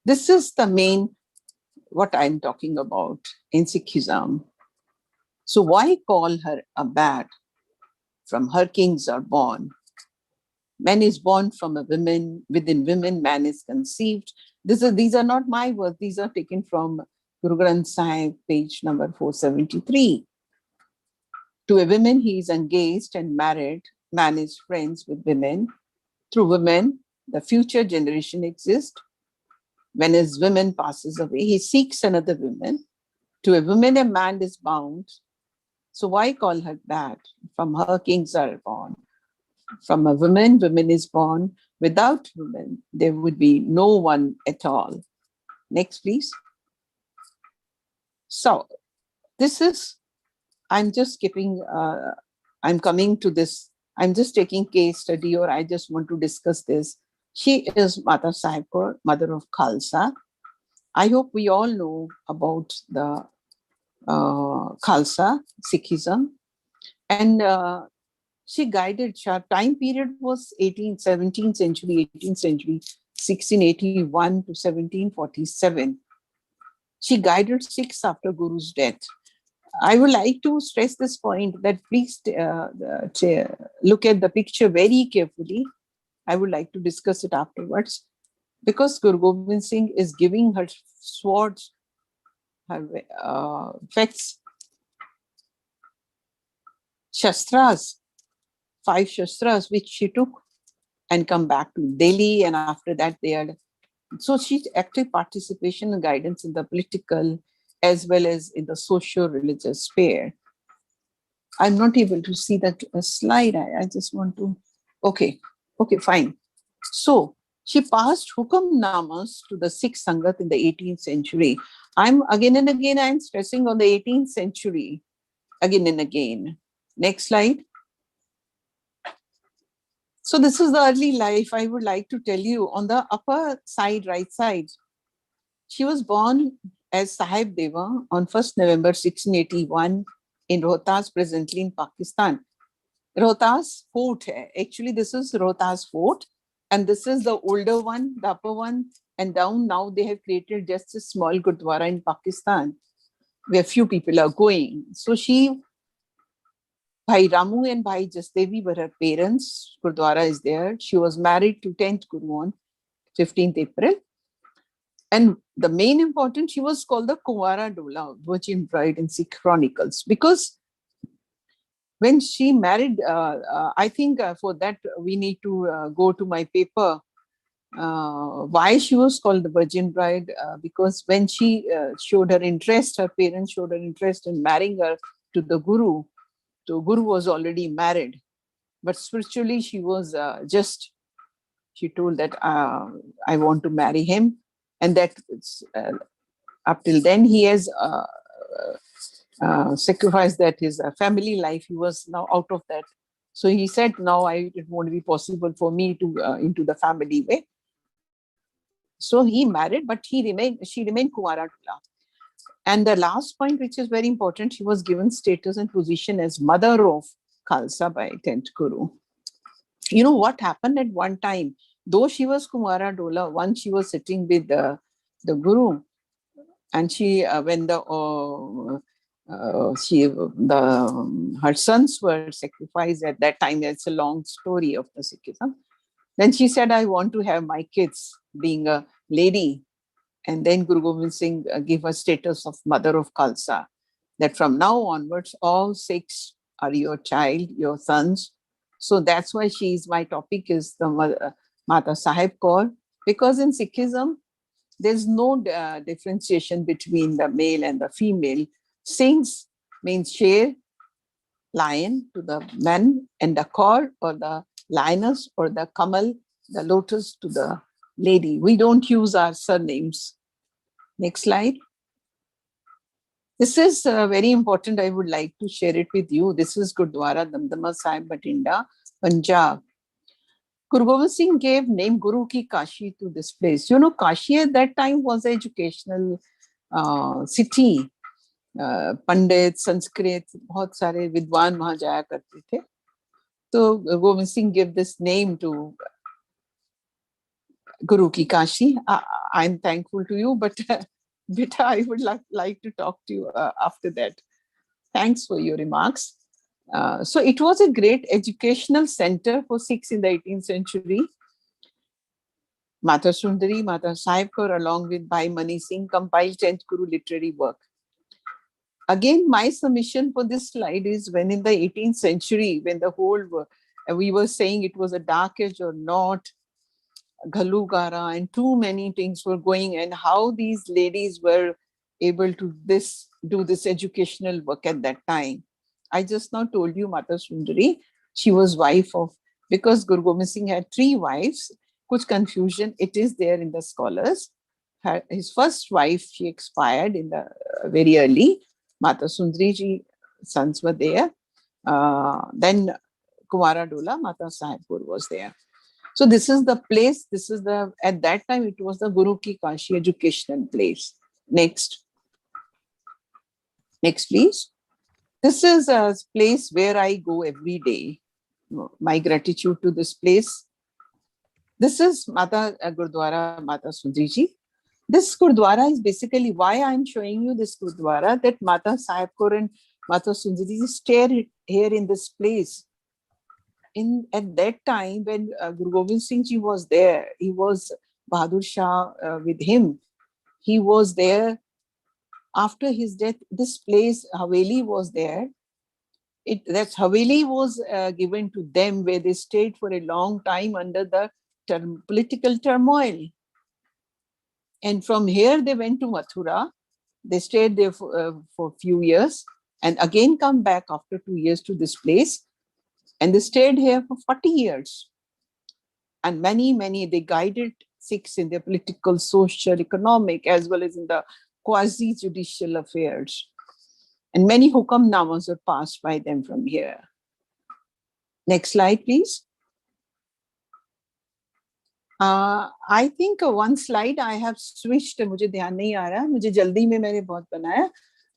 This is the main, what I'm talking about in Sikhism. So why call her a bat? From her kings are born. Man is born from a woman, within women man is conceived. These are not my words, these are taken from Guru Granth Sahib, page number 473. To a woman he is engaged and married, man is friends with women. Through women, the future generation exists. When his woman passes away, he seeks another woman. To a woman, a man is bound. So why call her that? From her kings are born. From a woman, woman is born. Without women, there would be no one at all. Next, please. So this is, I'm just skipping, I'm coming to this. I'm just taking case study, or I just want to discuss this. She is Mata Sahib Kaur, mother of Khalsa. I hope we all know about the Khalsa, Sikhism. And she guided, her time period was 17th century, 18th century, 1681 to 1747. She guided Sikhs after Guru's death. I would like to stress this point that please look at the picture very carefully. I would like to discuss it afterwards, because Guru Gobind Singh is giving her swords, her facts, shastras, 5 shastras which she took and come back to Delhi, and after that they are. So she's active participation and guidance in the political as well as in the socio-religious sphere. I'm not able to see that slide. I just want to, okay, fine. So she passed Hukamnamas to the Sikh Sangat in the 18th century. I'm again and again, I'm stressing on the 18th century, again and again. Next slide. So this is the early life. I would like to tell you on the upper side, right side. She was born as Sahib Deva on 1st November 1681 in Rohtas, presently in Pakistan. Rohtas Fort. Actually, this is Rohtas Fort. And this is the older one, the upper one. And down now they have created just a small Gurdwara in Pakistan where few people are going. So she, Bhai Ramu and Bhai Jasdevi were her parents. Gurdwara is there. She was married to 10th Guru on 15th April. And the main important, she was called the Kuwara Dola, Virgin Bride in Sikh Chronicles, because when she married, I think for that we need to go to my paper. Why she was called the Virgin Bride? Because when she showed her interest, her parents showed her interest in marrying her to the Guru. So Guru was already married, but spiritually she was she told that I want to marry him. And that up till then he has sacrificed that his family life. He was now out of that. So he said, now it won't be possible for me to into the family way. So he married, but she remained Kumara Dula. And the last point, which is very important, she was given status and position as mother of Khalsa by 10th Guru. You know what happened at one time? Though she was Kumara Dola, once she was sitting with the Guru, and she, when her sons were sacrificed at that time, it's a long story of the Sikhism. Then she said, I want to have my kids being a lady. And then Guru Gobind Singh gave her status of mother of Khalsa, that from now onwards, all Sikhs are your child, your sons. So that's why my topic is the Mata Sahib Kaur, because in Sikhism, there's no differentiation between the male and the female. Singhs means sher, lion to the men, and the kaur or the lioness or the kamal, the lotus to the lady. We don't use our surnames. Next slide. This is very important. I would like to share it with you. This is Gurdwara Damdama Sahib, Batinda, Punjab. Guru Gobind Singh gave name Guru Ki Kashi to this place. You know, Kashi at that time was an educational city. Pandit, Sanskrit, बहुत सारे विद्वान वहाँ जाया करते थे. So Gobind Singh gave this name to Guru Ki Kashi. I'm thankful to you, but Beta, I would like to talk to you after that. Thanks for your remarks. So it was a great educational center for Sikhs in the 18th century. Mata Sundari, Mata Sahib Kaur, along with Bhai Mani Singh, compiled 10th Guru literary work. Again, my submission for this slide is when in the 18th century, when the whole, we were saying it was a dark age or not, Ghalugara and too many things were going, and how these ladies were able to do this educational work at that time. I just now told you Mata Sundari, she was wife of, because Guru Gobind Singh had 3 wives, kuch confusion, it is there in the scholars. His first wife, she expired in the very early. Mata Sundari ji, sons were there. Then Kumara Dola, Mata Sahibpur was there. So this is the place, at that time it was the Guru Ki Kashi educational place. Next. Next, please. This is a place where I go every day. My gratitude to this place. This is Mata Gurdwara Mata Sundari ji. This Gurdwara is basically why I'm showing you this Gurdwara, that Mata Sahibpur and Mata Sundari ji stayed here in this place. At that time, when Guru Gobind Singh ji was there, he was Bahadur Shah with him. He was there. After his death, this place, Haveli, was there. That Haveli was given to them, where they stayed for a long time under the political turmoil. And from here, they went to Mathura. They stayed there for a few years and again come back after 2 years to this place. And they stayed here for 40 years. And many, they guided Sikhs in their political, social, economic, as well as in the quasi-judicial affairs. And many hukamnamas were passed by them from here. Next slide, please. I think one slide I have switched, मुझे ध्यान नहीं आ रहा, मुझे जल्दी में मैंने बहुत बनाया.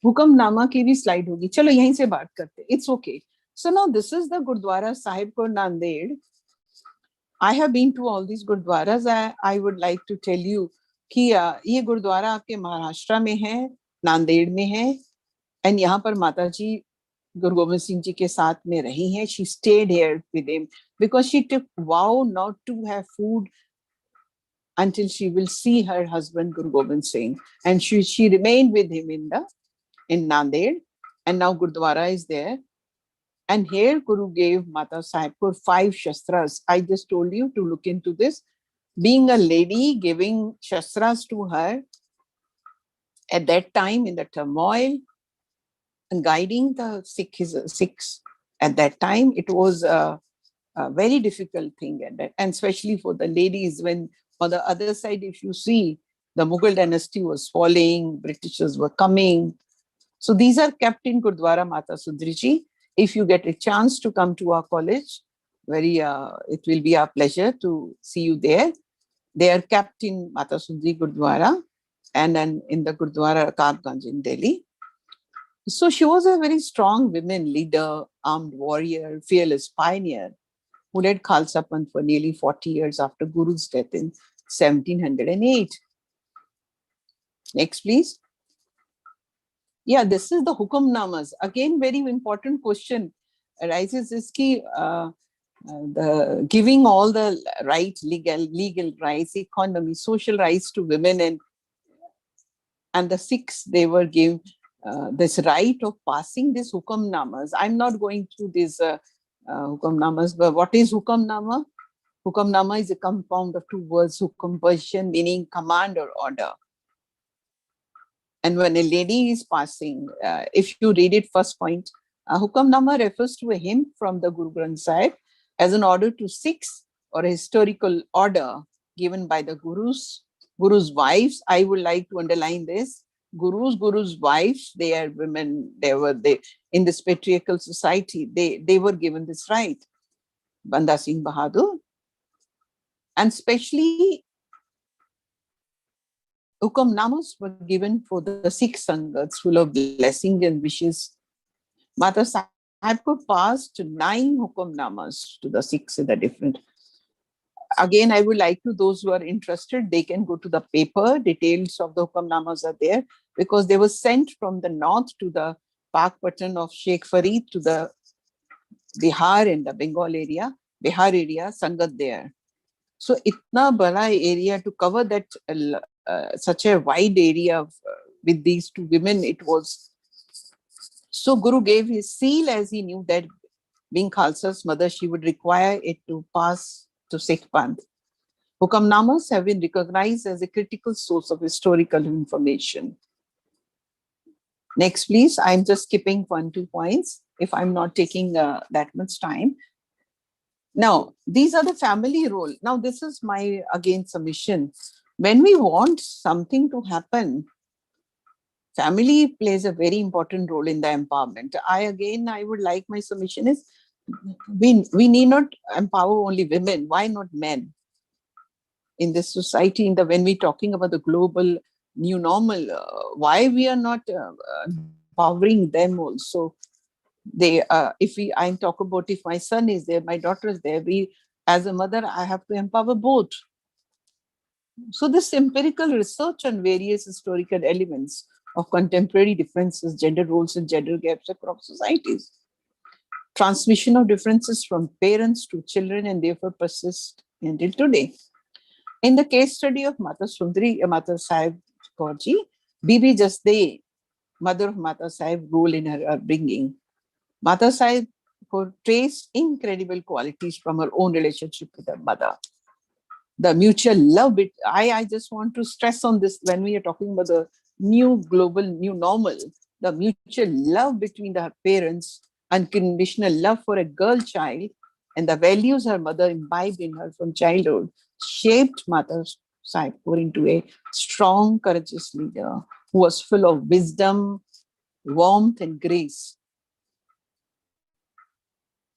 हुक्मनामा की भी slide होगी. चलो यहीं से बात करते. It's okay. So now this is the Gurdwara Sahibpur Nanded. I have been to all these Gurdwaras. I would like to tell you कि ये गुरुद्वारा आपके महाराष्ट्र में है, नांदेड़ में है, and यहाँ पर माता जी Guru Gobind Singh ji के साथ में रही हैं. She stayed here with him because she took vow not to have food until she will see her husband Guru Gobind Singh, and she remained with him in Nanded, and now Gurdwara is there. And here Guru gave Mata Sahibpur 5 shastras. I just told you to look into this. Being a lady, giving shastras to her at that time in the turmoil and guiding the Sikhs at that time, it was a very difficult thing, and especially for the ladies, when on the other side, if you see, the Mughal dynasty was falling, Britishers were coming. So these are kept in Gurdwara Mata Sundari ji. If you get a chance to come to our college, it will be our pleasure to see you there. They are kept in Mata Sundari Gurdwara and then in the Gurdwara Rakabganj in Delhi. So she was a very strong women leader, armed warrior, fearless pioneer who led Khalsa Panth for nearly 40 years after Guru's death in 1708. Next, please. Yeah, this is the Hukamnamas. Again, very important question arises is ki, the giving all the rights, legal rights, economy, social rights to women, and the Sikhs, they were given this right of passing these Hukamnamas. I'm not going through these Hukamnamas, but what is Hukamnama? Hukamnama is a compound of two words, Hukum Persian, meaning command or order. And when a lady is passing, if you read it, first point, Hukamnama refers to a hymn from the Guru Granth Sahib as an order to Sikhs or a historical order given by the Guru's wives. I would like to underline this. Guru's wives, they are women, they in this patriarchal society, they were given this right. Banda Singh Bahadur. And especially Hukamnamas were given for the Sikh Sangats full of blessing and wishes. Mata Sahib passed 9 Hukamnamas to the Sikhs in the different. Again, I would like to those who are interested, they can go to the paper. Details of the Hukamnamas are there because they were sent from the north to the Pak Patan of Sheikh Farid to the Bihar and the Bengal area, Sangat there. So, itna bada area to cover that such a wide area with these 2 women, it was. So, Guru gave his seal as he knew that being Khalsa's mother, she would require it to pass to Sikh Panth. Hukamnamas have been recognized as a critical source of historical information. Next, please. I'm just skipping 1-2 points if I'm not taking that much time. Now, these are the family role. Now, this is my, again, submission. When we want something to happen, family plays a very important role in the empowerment. I would like my submission is, we need not empower only women. Why not men? In this society, when we're talking about the global new normal, why we are not empowering them also? I talk about if my son is there, my daughter is there, as a mother, I have to empower both. So this empirical research on various historical elements of contemporary differences, gender roles and gender gaps across societies. Transmission of differences from parents to children and therefore persist until today. In the case study of Mata Sahib Kaurji, Bibi Jasde, mother of Mata Sahib, role in her upbringing. Mata Sahib portrays incredible qualities from her own relationship with her mother. The mutual love, I just want to stress on this when we are talking about the new global, new normal, the mutual love between her parents, unconditional love for a girl child, and the values her mother imbibed in her from childhood shaped Mata Sahib into a strong, courageous leader who was full of wisdom, warmth, and grace.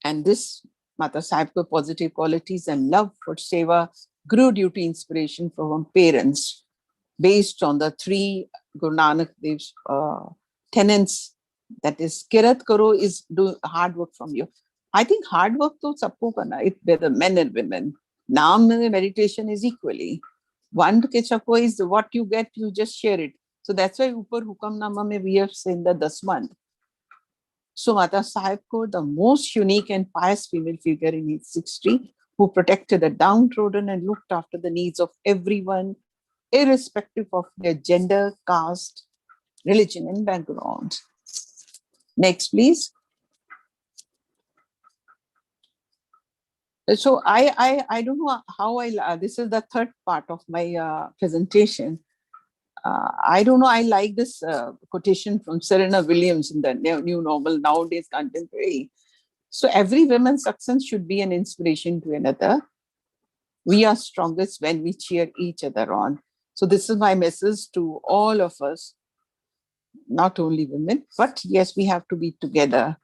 And this Mata Sahib's positive qualities and love for Seva grew due to inspiration from her parents based on the 3 Guru Nanak Dev's tenets. That is, Kirat Karo is do hard work from you. I think hard work to sabko karna, whether men and women. Naam meditation is equally. One ke chako is what you get, you just share it. So that's why Upar Hukamnama mein we have seen the 10 month. So Mata Sahib ko, the most unique and pious female figure in its history, who protected the downtrodden and looked after the needs of everyone, irrespective of their gender, caste, religion, and background. Next, please. So I don't know how this is the 3rd part of my presentation. I don't know, I like this quotation from Serena Williams in the New Normal, Nowadays Contemporary. So every woman's success should be an inspiration to another. We are strongest when we cheer each other on. So this is my message to all of us, not only women, but yes, we have to be together.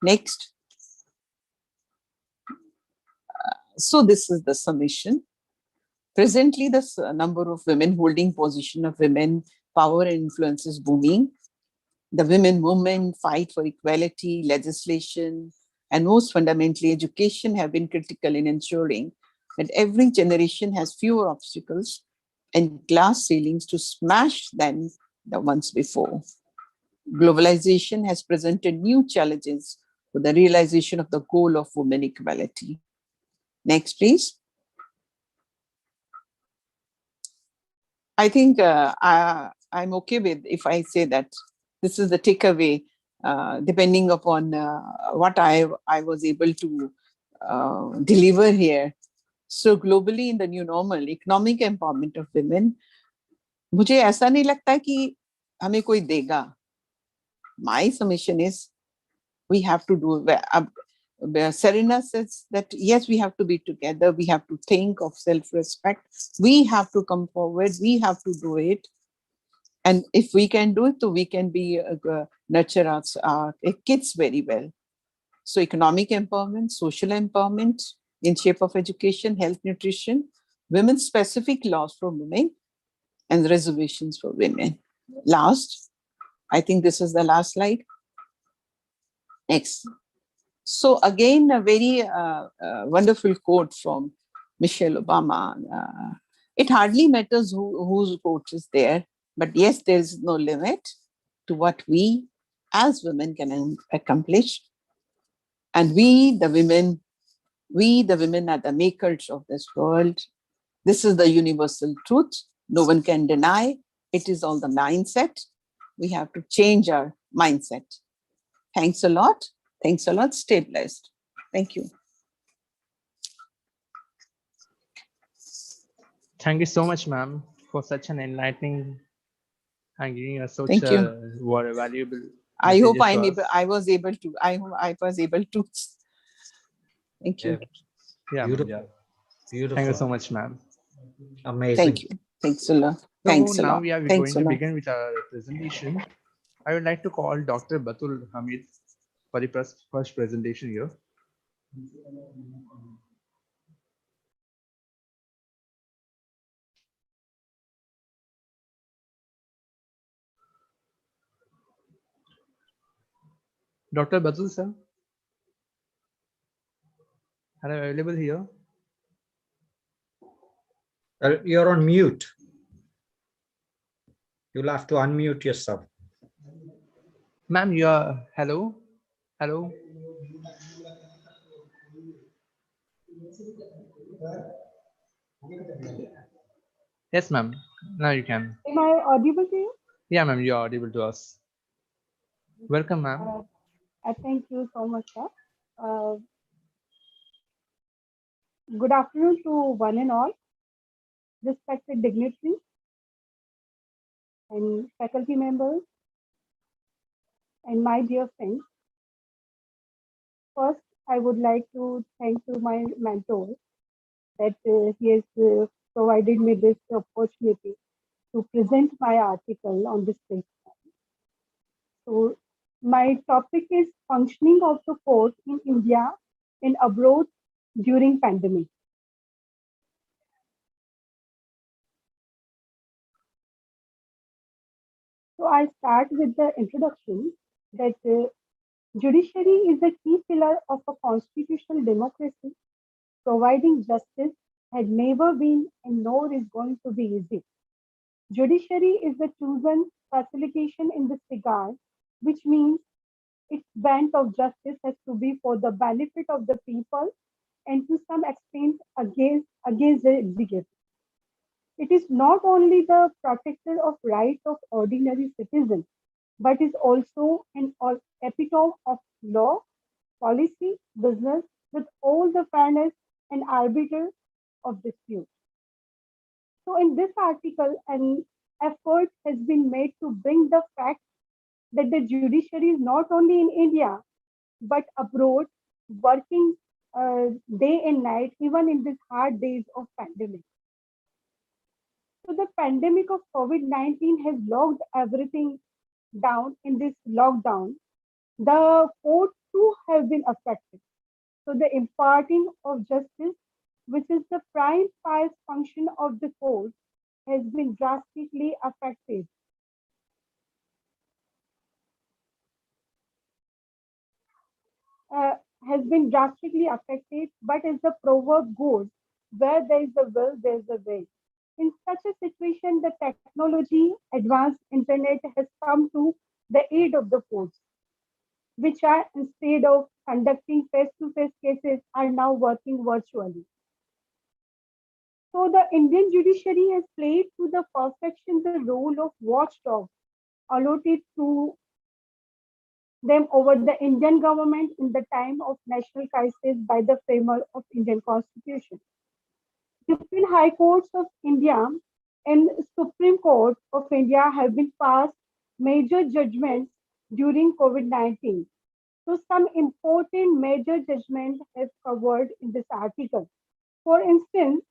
Next. So this is the summation. Presently, the number of women holding position of women power and influence is booming. The women movement, fight for equality, legislation, and most fundamentally, education have been critical in ensuring that every generation has fewer obstacles and glass ceilings to smash than the ones before. Globalization has presented new challenges for the realization of the goal of women equality. Next, please. I think I'm okay with if I say that this is the takeaway, depending upon what I was able to deliver here. So globally in the new normal, economic empowerment of women, मुझे ऐसा नहीं लगता कि हमें कोई देगा. My submission is we have to do. Serena says that yes, we have to be together. We have to think of self-respect. We have to come forward. We have to do it. And if we can do it, so we can be nurture our kids very well. So economic empowerment, social empowerment in shape of education, health, nutrition, women's specific laws for women, and reservations for women. Last, I think this is the last slide. Next. So again, a very wonderful quote from Michelle Obama. It hardly matters whose quote is there, but yes, there is no limit to what we as women can accomplish. And we, the women are the makers of this world. This is the universal truth. No one can deny. It is all the mindset. We have to change our mindset. Thanks a lot. Thanks a lot. Stay blessed. Thank you. Thank you so much, ma'am, for such an enlightening and giving us such Thank you. Valuable. I hope I was able to. I was able to. Thank you. Yeah, Beautiful. yeah. Beautiful. Thank you so much, ma'am. Amazing. Thank you. Thanks a lot. So Thanks a now lot. we are Thanks going a to lot. begin with our presentation. I would like to call Dr. Batul Hamid for the first presentation here. Dr. Batul, sir, are you available here? You're on mute. You'll have to unmute yourself. Ma'am, you are, hello? Hello? Yes, ma'am. Now you can. Am I audible to you? Yeah, ma'am, you are audible to us. Welcome, ma'am. I thank you so much, sir. Good afternoon to one and all, respected dignitaries and faculty members, and my dear friends. First, I would like to thank to my mentor that he has provided me this opportunity to present my article on this platform. So, my topic is functioning of the court in India and abroad during pandemic. So I start with the introduction that judiciary is a key pillar of a constitutional democracy. Providing justice had never been and nor is going to be easy. Judiciary is the chosen facilitation in this regard, which means its bent of justice has to be for the benefit of the people and to some extent against the executive. It is not only the protector of rights of ordinary citizens, but is also an epitome of law, policy, business, with all the fairness and arbiter of dispute. So in this article, an effort has been made to bring the fact that the judiciary is not only in India, but abroad, working day and night, even in these hard days of pandemic. So the pandemic of COVID-19 has locked everything down in this lockdown. The courts too have been affected. So the imparting of justice which is the prime files function of the court, has been drastically affected. uh, has been drastically affected, but as the proverb goes, where there is a will, there is a way. In such a situation, the technology, advanced internet has come to the aid of the courts, which are instead of conducting face-to-face cases are now working virtually. So the Indian judiciary has played to the perfection the role of watchdog allotted to them over the Indian government in the time of national crisis by the framework of Indian Constitution. Different high courts of India and Supreme Court of India have been passed major judgments during COVID-19. So some important major judgments have covered in this article. For instance,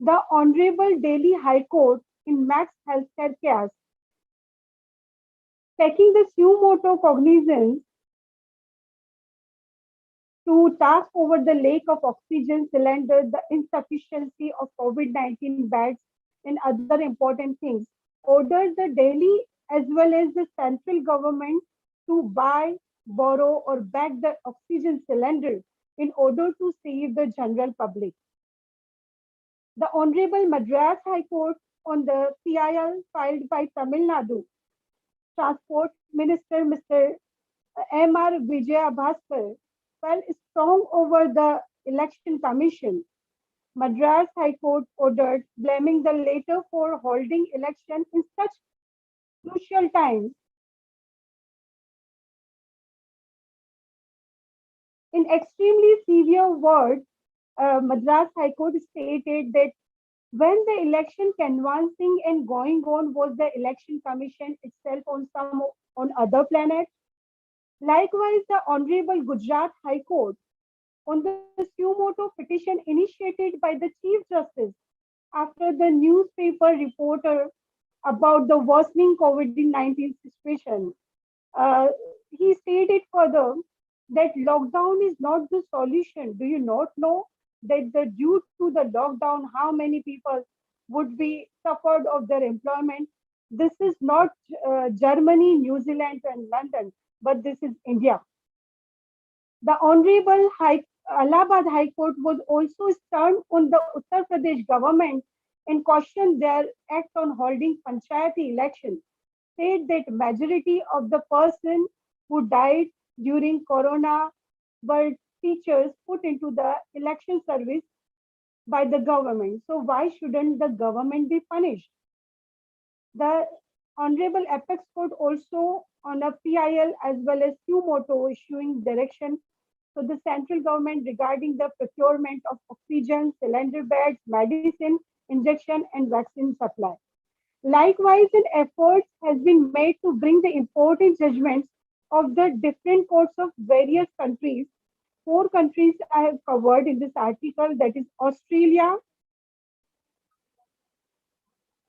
the Honorable Delhi High Court in Max Healthcare case, taking the suo motu cognizance to task over the lack of oxygen cylinder, the insufficiency of COVID-19 beds, and other important things, ordered the Delhi as well as the central government to buy, borrow, or back the oxygen cylinder in order to save the general public. The Honorable Madras High Court on the PIL filed by Tamil Nadu Transport Minister Mr. M.R. Vijaya Bhaskar fell strong over the Election Commission. Madras High Court ordered blaming the latter for holding election in such crucial times. In extremely severe words, Madras High Court stated that when the election canvassing and going on was the election commission itself on other planet. Likewise, the Honorable Gujarat High Court on the suo motu petition initiated by the Chief Justice after the newspaper reporter about the worsening COVID-19 situation. He stated further that lockdown is not the solution. Do you not know that due to the lockdown, how many people would be suffered of their employment? This is not Germany, New Zealand, and London, but this is India. The Honorable Allahabad High Court was also stern on the Uttar Pradesh government and cautioned their act on holding panchayati election. Said that majority of the person who died during Corona were teachers put into the election service by the government. So why shouldn't the government be punished? The Honorable Apex Court also on a PIL as well as suo motu issuing direction to the central government regarding the procurement of oxygen, cylinder beds, medicine, injection, and vaccine supply. Likewise, an effort has been made to bring the important judgments of the different courts of various countries. 4 countries I have covered in this article, that is Australia,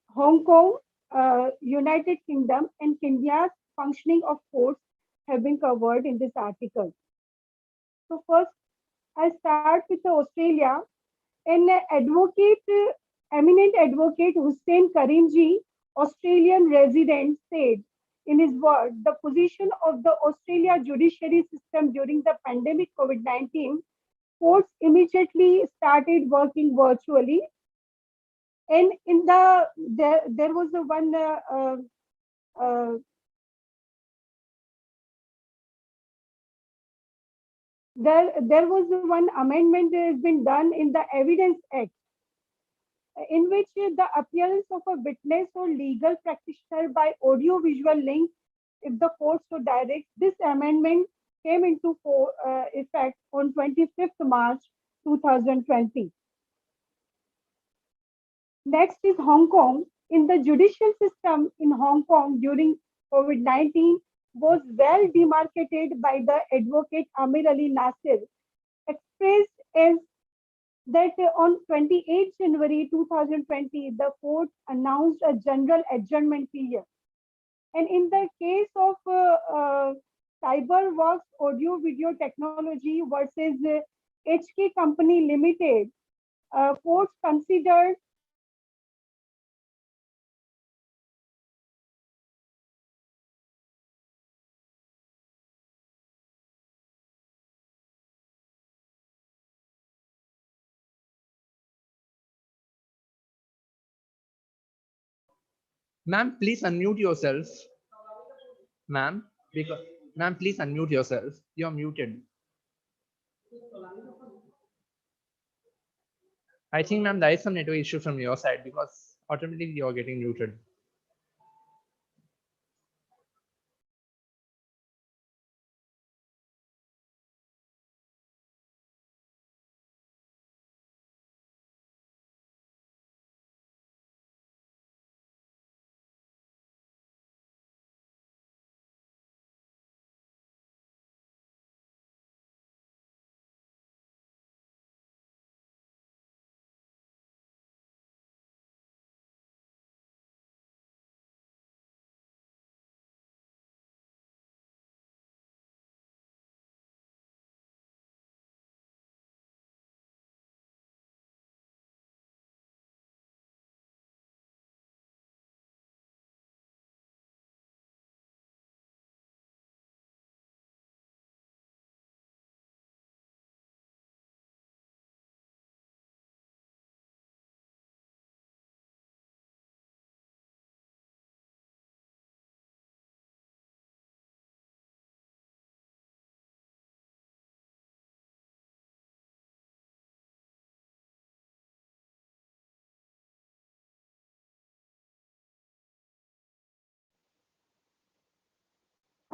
Hong Kong, United Kingdom, and Kenya's functioning of courts have been covered in this article. So first, I'll start with Australia. An eminent advocate Hussein Karimji, Australian resident, said in his word, the position of the Australia judiciary system during the pandemic COVID-19, courts immediately started working virtually. And in there was a one uh, there was one amendment that has been done in the Evidence Act, in which the appearance of a witness or legal practitioner by audio-visual link, if the court so directs, this amendment came into effect on 25th March 2020. Next is Hong Kong. In the judicial system in Hong Kong during COVID-19 was well demarcated by the advocate Amir Ali Nasir, expressed as that on 28 January 2020, the court announced a general adjournment period. And in the case of CyberWorks Audio Video Technology versus HK Company Limited, Courts considered Ma'am, please unmute yourself. Ma'am, because ma'am, please unmute yourself. You're muted. I think, ma'am, there is some network issue from your side because automatically you're getting muted.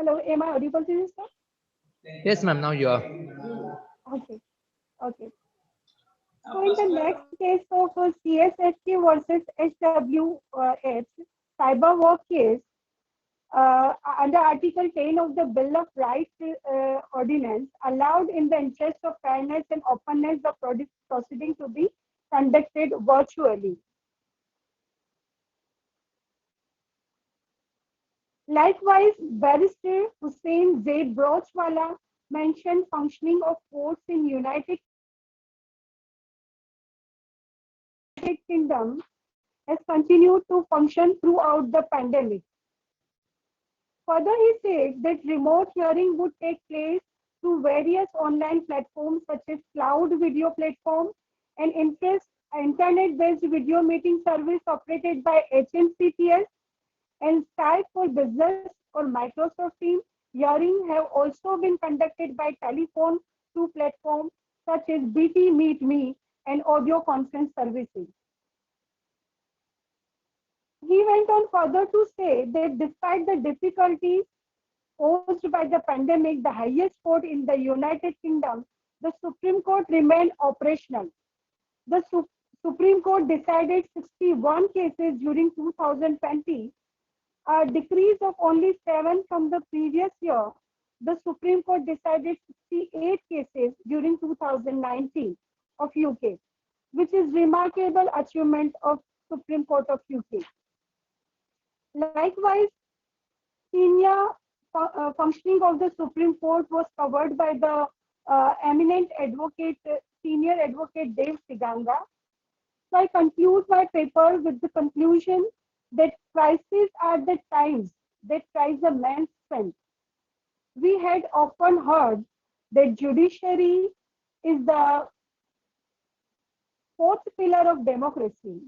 hello, am I audible to you, sir? Yes, ma'am, now you are. Okay, okay. So in the next case of CSHK versus HWH cyber war case, under Article 10 of the Bill of Rights Ordinance, allowed in the interest of fairness and openness the proceeding to be conducted virtually. Likewise, Barrister Hussain Zaid Brochwala mentioned functioning of courts in United Kingdom has continued to function throughout the pandemic. Further, he said that remote hearing would take place through various online platforms such as cloud video platform and internet-based video meeting service operated by HMCTS and Skype for Business or Microsoft Teams. Hearing have also been conducted by telephone through platforms such as BT Meet Me and audio conference services. He went on further to say that despite the difficulties posed by the pandemic, the highest court in the United Kingdom, the Supreme Court remained operational. The Supreme Court decided 61 cases during 2020, a decrease of only 7 from the previous year. The Supreme Court decided 68 cases during 2019 of UK, which is remarkable achievement of Supreme Court of UK. Likewise, senior functioning of the Supreme Court was covered by the eminent advocate, senior advocate Dave Siganga. So I conclude my paper with the conclusion that crises are the times that tries a man's strength. We had often heard that judiciary is the fourth pillar of democracy.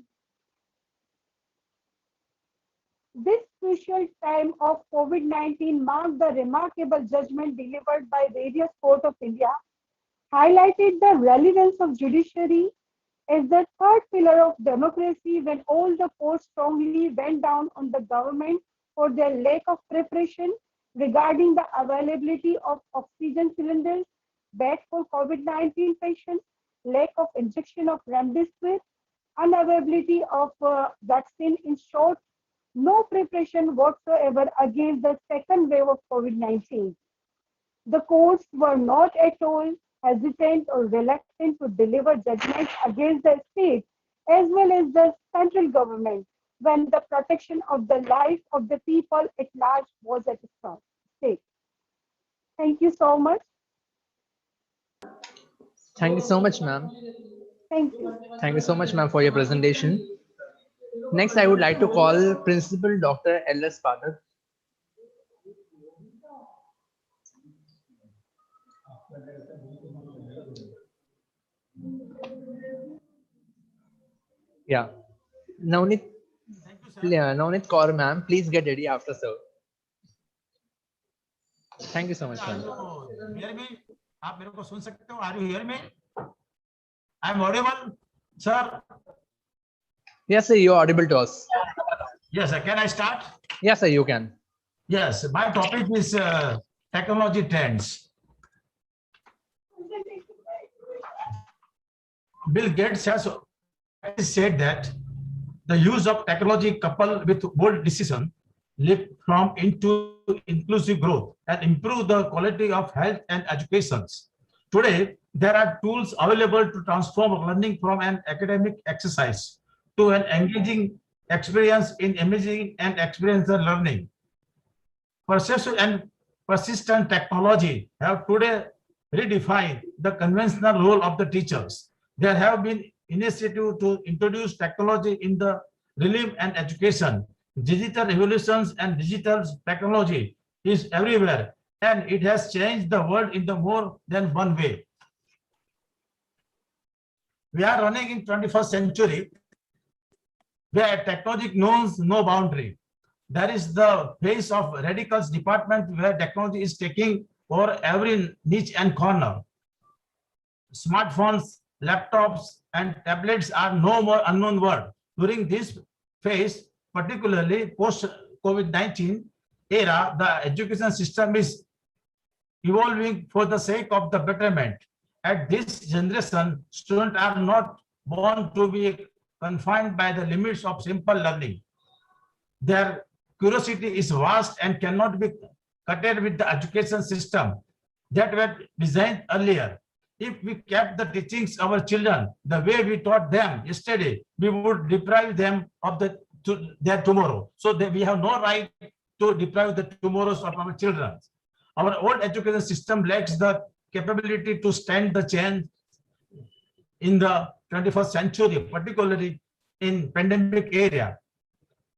This crucial time of COVID-19 marked the remarkable judgment delivered by various courts of India, highlighted the relevance of judiciary as the third pillar of democracy when all the courts strongly went down on the government for their lack of preparation regarding the availability of oxygen cylinders, bed for COVID-19 patients, lack of injection of remdesivir, unavailability of vaccine, in short, no preparation whatsoever against the second wave of COVID-19. The courts were not at all hesitant or reluctant to deliver judgments against the state as well as the central government when the protection of the life of the people at large was at stake. Thank you so much. Thank you so much, ma'am. Thank you. Thank you so much, ma'am, for your presentation. Next, I would like to call Principal Dr. L.S. Pathak. Yeah. Navneet, Navneet Kaur, ma'am, please get ready after sir. Thank you so much, ma'am. Hear me? आप मेरे को सुन सकते हो? Are you hear me? I am audible, sir. Yes, sir, you are audible to us. Yes, sir. Can I start? Yes, sir, you can. Yes, my topic is technology trends. Bill Gates has said that the use of technology coupled with bold decision lead from into inclusive growth and improve the quality of health and education. Today, there are tools available to transform learning from an academic exercise to an engaging experience in imaging and experiential learning. Perception and persistent technology have today redefined the conventional role of the teachers. There have been initiatives to introduce technology in the realm and education. Digital revolutions and digital technology is everywhere, and it has changed the world in the more than one way. We are running in 21st century where technology knows no boundary. There is the phase of radicals department where technology is taking over every niche and corner. Smartphones, laptops, and tablets are no more unknown word. During this phase, particularly post-COVID-19 era, the education system is evolving for the sake of the betterment. At this generation, students are not born to be confined by the limits of simple learning. Their curiosity is vast and cannot be cutted with the education system that were designed earlier. If we kept the teachings of our children the way we taught them yesterday, we would deprive them of their tomorrow. So that we have no right to deprive the tomorrows of our children. Our old education system lacks the capability to stand the change in the 21st century, particularly in pandemic area.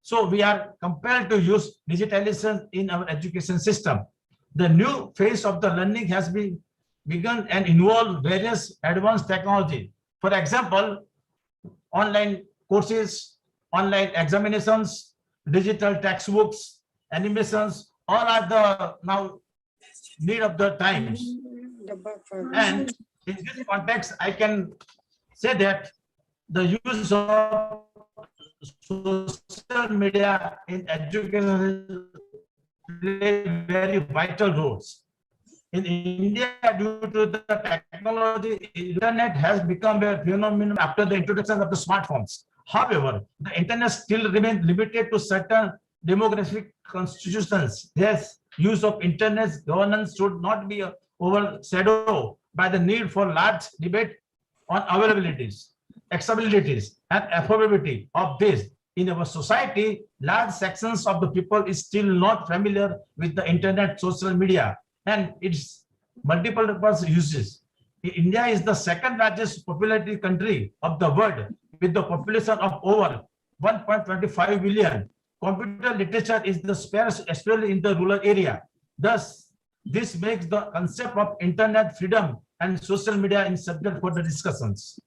So we are compelled to use digitalization in our education system. The new phase of the learning has been begun and involved various advanced technology. For example, online courses, online examinations, digital textbooks, animations, all are the now need of the times. And in this context, I can say that the use of social media in education play very vital roles. In India, due to the technology, internet has become a phenomenon after the introduction of the smartphones. However, the internet still remains limited to certain demographic constitutions. Yes, use of internet governance should not be overshadowed by the need for large debate on availabilities, accessibilities, and affordability of this. In our society, large sections of the people is still not familiar with the internet, social media, and its multiple purpose uses. India is the second largest population country of the world with the population of over 1.25 billion. Computer literature is the sparse, especially in the rural area. Thus, this makes the concept of internet freedom and social media in subject for the discussions.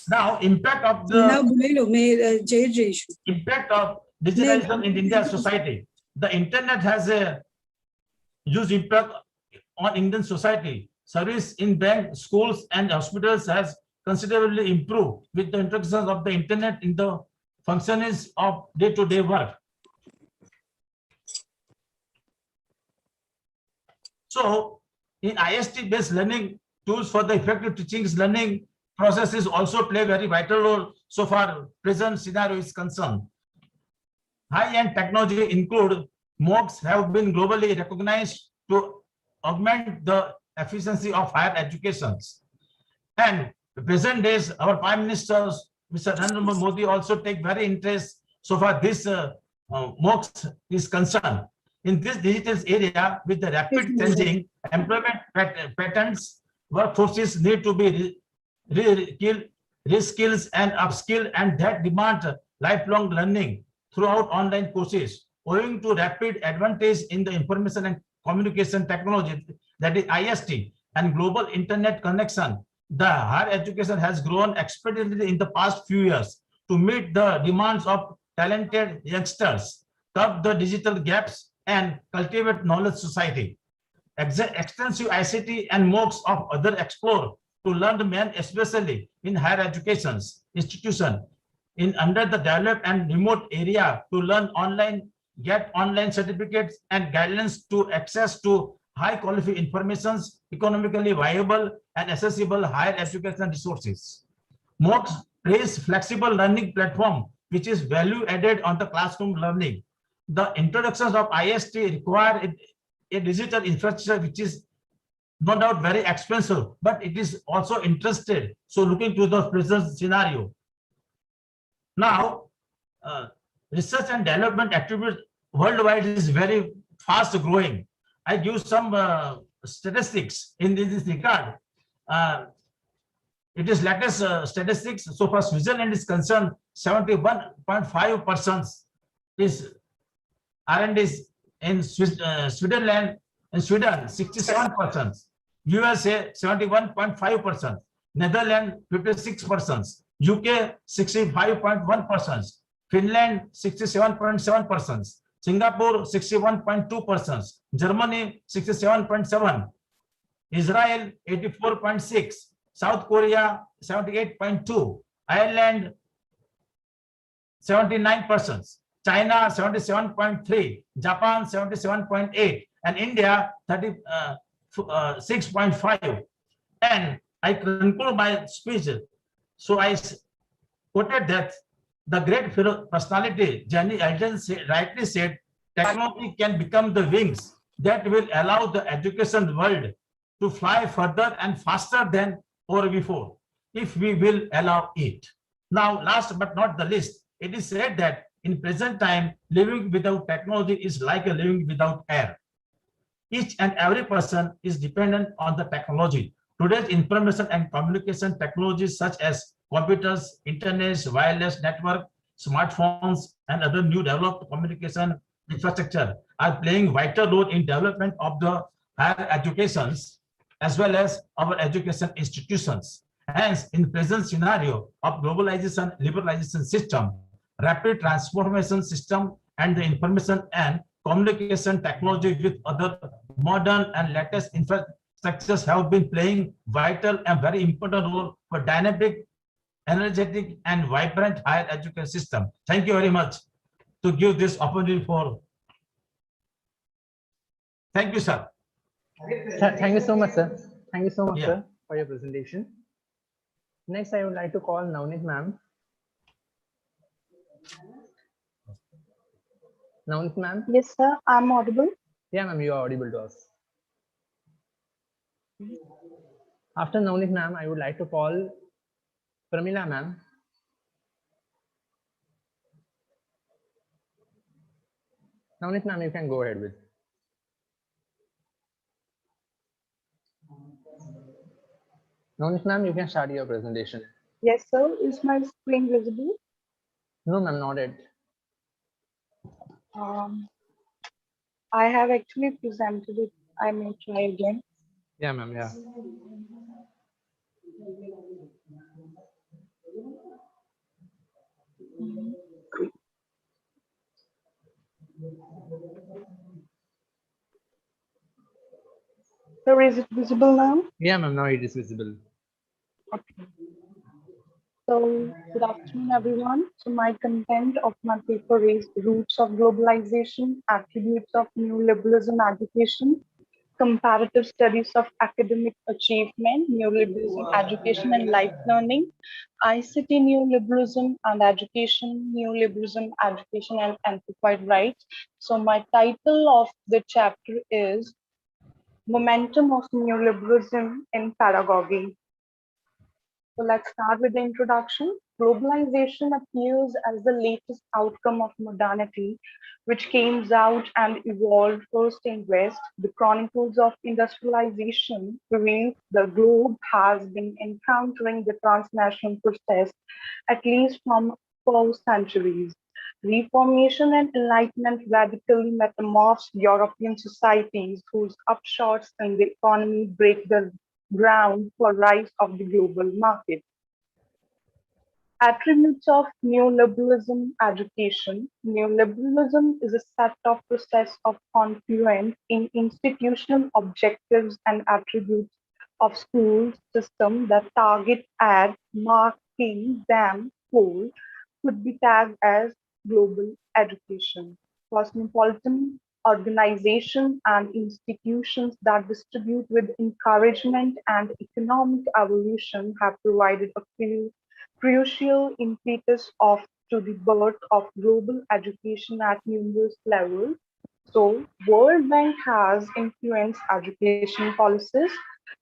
Now, impact of digitalization in Indian society. The internet has a huge impact on Indian society. Service in bank, schools, and hospitals has considerably improved with the introduction of the internet in the functions of day-to-day work. So, in IST-based learning tools for the effective teaching learning processes also play very vital role so far present scenario is concerned. High-end technology include MOOCs have been globally recognized to augment the efficiency of higher educations. And the present days, our Prime Minister, Mr. Narendra Modi, also take very interest so far this MOOCs is concerned. In this digital area, with the rapid changing employment patterns, workforces need to be reskills and upskill, and that demand lifelong learning throughout online courses. Owing to rapid advantage in the information and communication technology, that is IST, and global internet connection, the higher education has grown exponentially in the past few years to meet the demands of talented youngsters, curb the digital gaps, and cultivate knowledge society. Extensive ICT and MOOCs of other explore to learn the men, especially in higher educations institution in under the developed and remote area to learn online, get online certificates and guidelines to access to high quality information, economically viable and accessible higher education resources. MOOCs plays flexible learning platform which is value added on the classroom learning. The introductions of IST require a digital infrastructure which is no doubt very expensive, but it is also interested. So looking to the present scenario. Now, research and development activity worldwide is very fast growing. I give some statistics in this regard. It is latest statistics. So far, Switzerland is concerned, 71.5% is R&D in Switzerland, in Sweden, 67%, USA 71.5%, Netherlands 56%, UK 65.1%, Finland 67.7%, Singapore 61.2%, Germany 67.7%, Israel 84.6%, South Korea 78.2%, Ireland 79%, China 77.3%, Japan 77.8%, and India 36.5%. And I conclude my speech. So I quoted that the great personality, Jenny Elton, rightly said, technology can become the wings that will allow the education world to fly further and faster than ever before, if we will allow it. Now, last but not the least, it is said that in present time, living without technology is like a living without air. Each and every person is dependent on the technology. Today's information and communication technologies such as computers, internet, wireless network, smartphones, and other new developed communication infrastructure are playing vital role in development of the higher educations as well as our education institutions. Hence, in present scenario of globalization, liberalization system, rapid transformation system, and the information and communication technology with other modern and latest infrastructures have been playing vital and very important role for dynamic, energetic, and vibrant higher education system. Thank you very much to give this opportunity for. Thank you, sir. Thank you so much, sir. Thank you so much, Yeah. sir, for your presentation. Next, I would like to call Navneet ma'am. Navneet ma'am? Yes, sir. I'm audible. Yeah, ma'am, you are audible to us. After Navneet ma'am, I would like to call Pramila ma'am. Navneet ma'am, you can go ahead with. Navneet ma'am, you can start your presentation. Yes, sir. Is my screen visible? No, ma'am, not yet. I have actually presented it. I may try again. Yeah, ma'am, yeah. Great. So is it visible now? Yeah, ma'am, now it is visible. Okay. So good afternoon, everyone. So my content of my paper is Roots of Globalization, Attributes of Neoliberalism Education, Comparative Studies of Academic Achievement, Neoliberalism Education and Life Learning, ICT Neoliberalism and Education, Neoliberalism Education and Amplified Rights. So my title of the chapter is Momentum of Neoliberalism in Pedagogy. So let's start with the introduction. Globalization appears as the latest outcome of modernity, which came out and evolved first in West. The chronicles of industrialization reveal the globe has been encountering the transnational process at least from 4 centuries. Reformation and Enlightenment radically metamorphosed European societies whose upshots in the economy break the ground for rise of the global market. Attributes of neoliberalism education. Neoliberalism is a set of process of confluence in institutional objectives and attributes of school system that target at marking them whole could be tagged as global education. Cosmopolitan organizations and institutions that distribute with encouragement and economic evolution have provided a crucial impetus of to the birth of global education at numerous levels. So, World Bank has influenced education policies.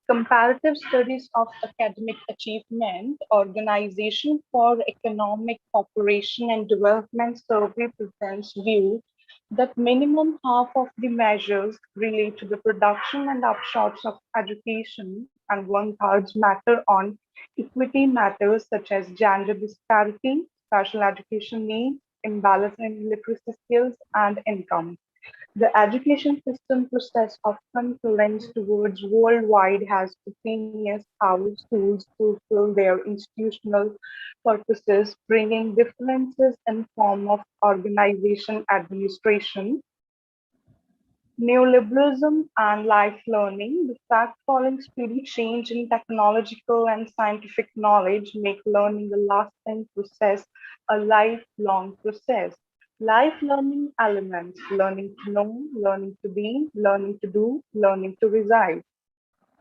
Comparative studies of academic achievement, Organization for Economic Cooperation and Development survey presents view that minimum half of the measures relate to the production and upshots of education, and one-third matter on equity matters such as gender disparity, special education needs, imbalance in literacy skills, and income. The education system process of confluence towards worldwide has opinions how schools fulfill their institutional purposes, bringing differences in form of organization administration, neoliberalism and life learning. The fact following speedy change in technological and scientific knowledge make learning a lasting process, a lifelong process. Life learning elements, learning to know, learning to be, learning to do, learning to reside.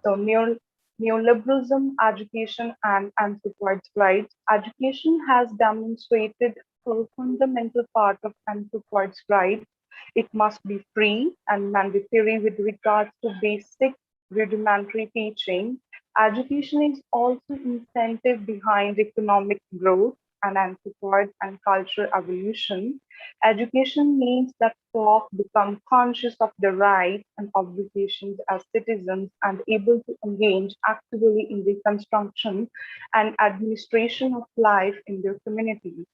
So neoliberalism, education, and anthropological rights. Education has demonstrated a fundamental part of anthropological rights. It must be free and mandatory with regards to basic rudimentary teaching. Education is also incentive behind economic growth and anthropology and cultural evolution. Education means that folk become conscious of their rights and obligations as citizens and able to engage actively in the construction and administration of life in their communities.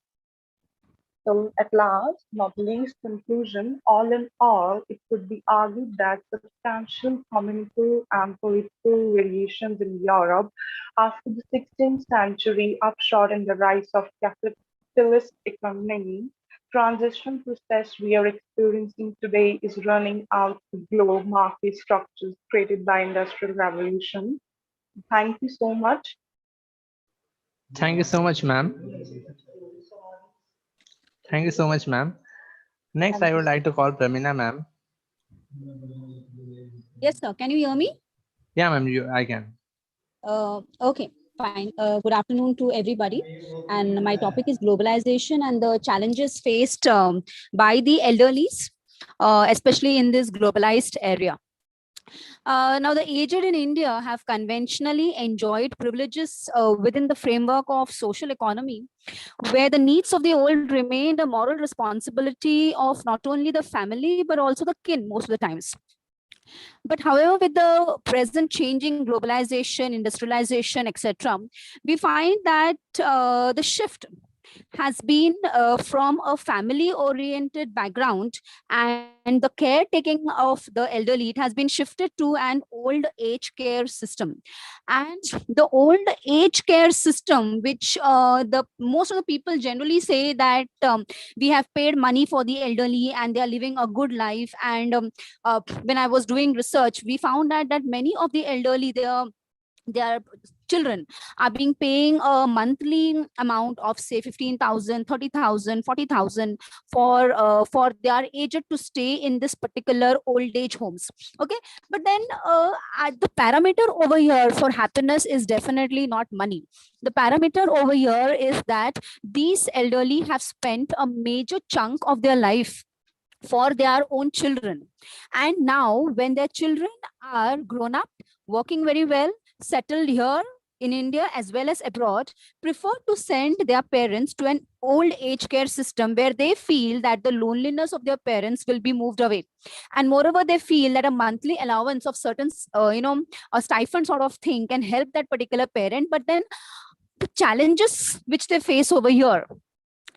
So at last, not least conclusion, all in all, it could be argued that substantial communal and political variations in Europe after the 16th century upshot in the rise of capitalist economy, transition process we are experiencing today is running out the globe market structures created by industrial revolution. Thank you so much. Thank you so much, ma'am. Thank you so much, ma'am. Next, Thank I you. would like to call Pramina, ma'am. Yes, sir. Can you hear me? Yeah, ma'am, I can. Okay, fine. Good afternoon to everybody. And my topic is globalization and the challenges faced by the elderlies, especially in this globalized area. Now, the aged in India have conventionally enjoyed privileges within the framework of social economy, where the needs of the old remained a moral responsibility of not only the family, but also the kin most of the times. But however, with the present changing globalization, industrialization, etc., we find that the shift has been from a family oriented background and the caretaking of the elderly, it has been shifted to an old age care system. And the old age care system, which the most of the people generally say that we have paid money for the elderly and they are living a good life. And when I was doing research, we found out that many of the elderly, their children are being paying a monthly amount of say 15,000, 30,000, 40,000 for their aged to stay in this particular old age homes. Okay, but then the parameter over here for happiness is definitely not money. The parameter over here is that these elderly have spent a major chunk of their life for their own children, and now when their children are grown up, working very well, settled here in India as well as abroad prefer to send their parents to an old age care system where they feel that the loneliness of their parents will be moved away. And moreover, they feel that a monthly allowance of certain, a stipend sort of thing can help that particular parent. But then the challenges which they face over here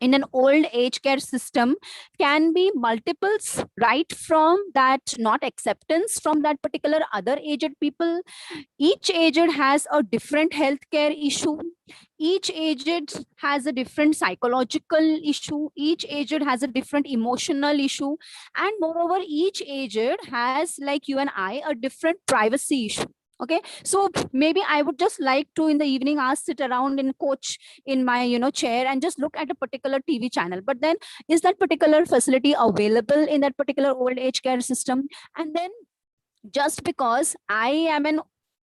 in an old age care system can be multiples, right from that not acceptance from that particular other aged people. Each aged has a different healthcare issue. Each aged has a different psychological issue. Each aged has a different emotional issue. And moreover, each aged has, like you and I, a different privacy issue. Okay, so maybe I would just like to in the evening hours sit around in coach in my chair and just look at a particular TV channel. But then is that particular facility available in that particular old age care system? And then just because I am an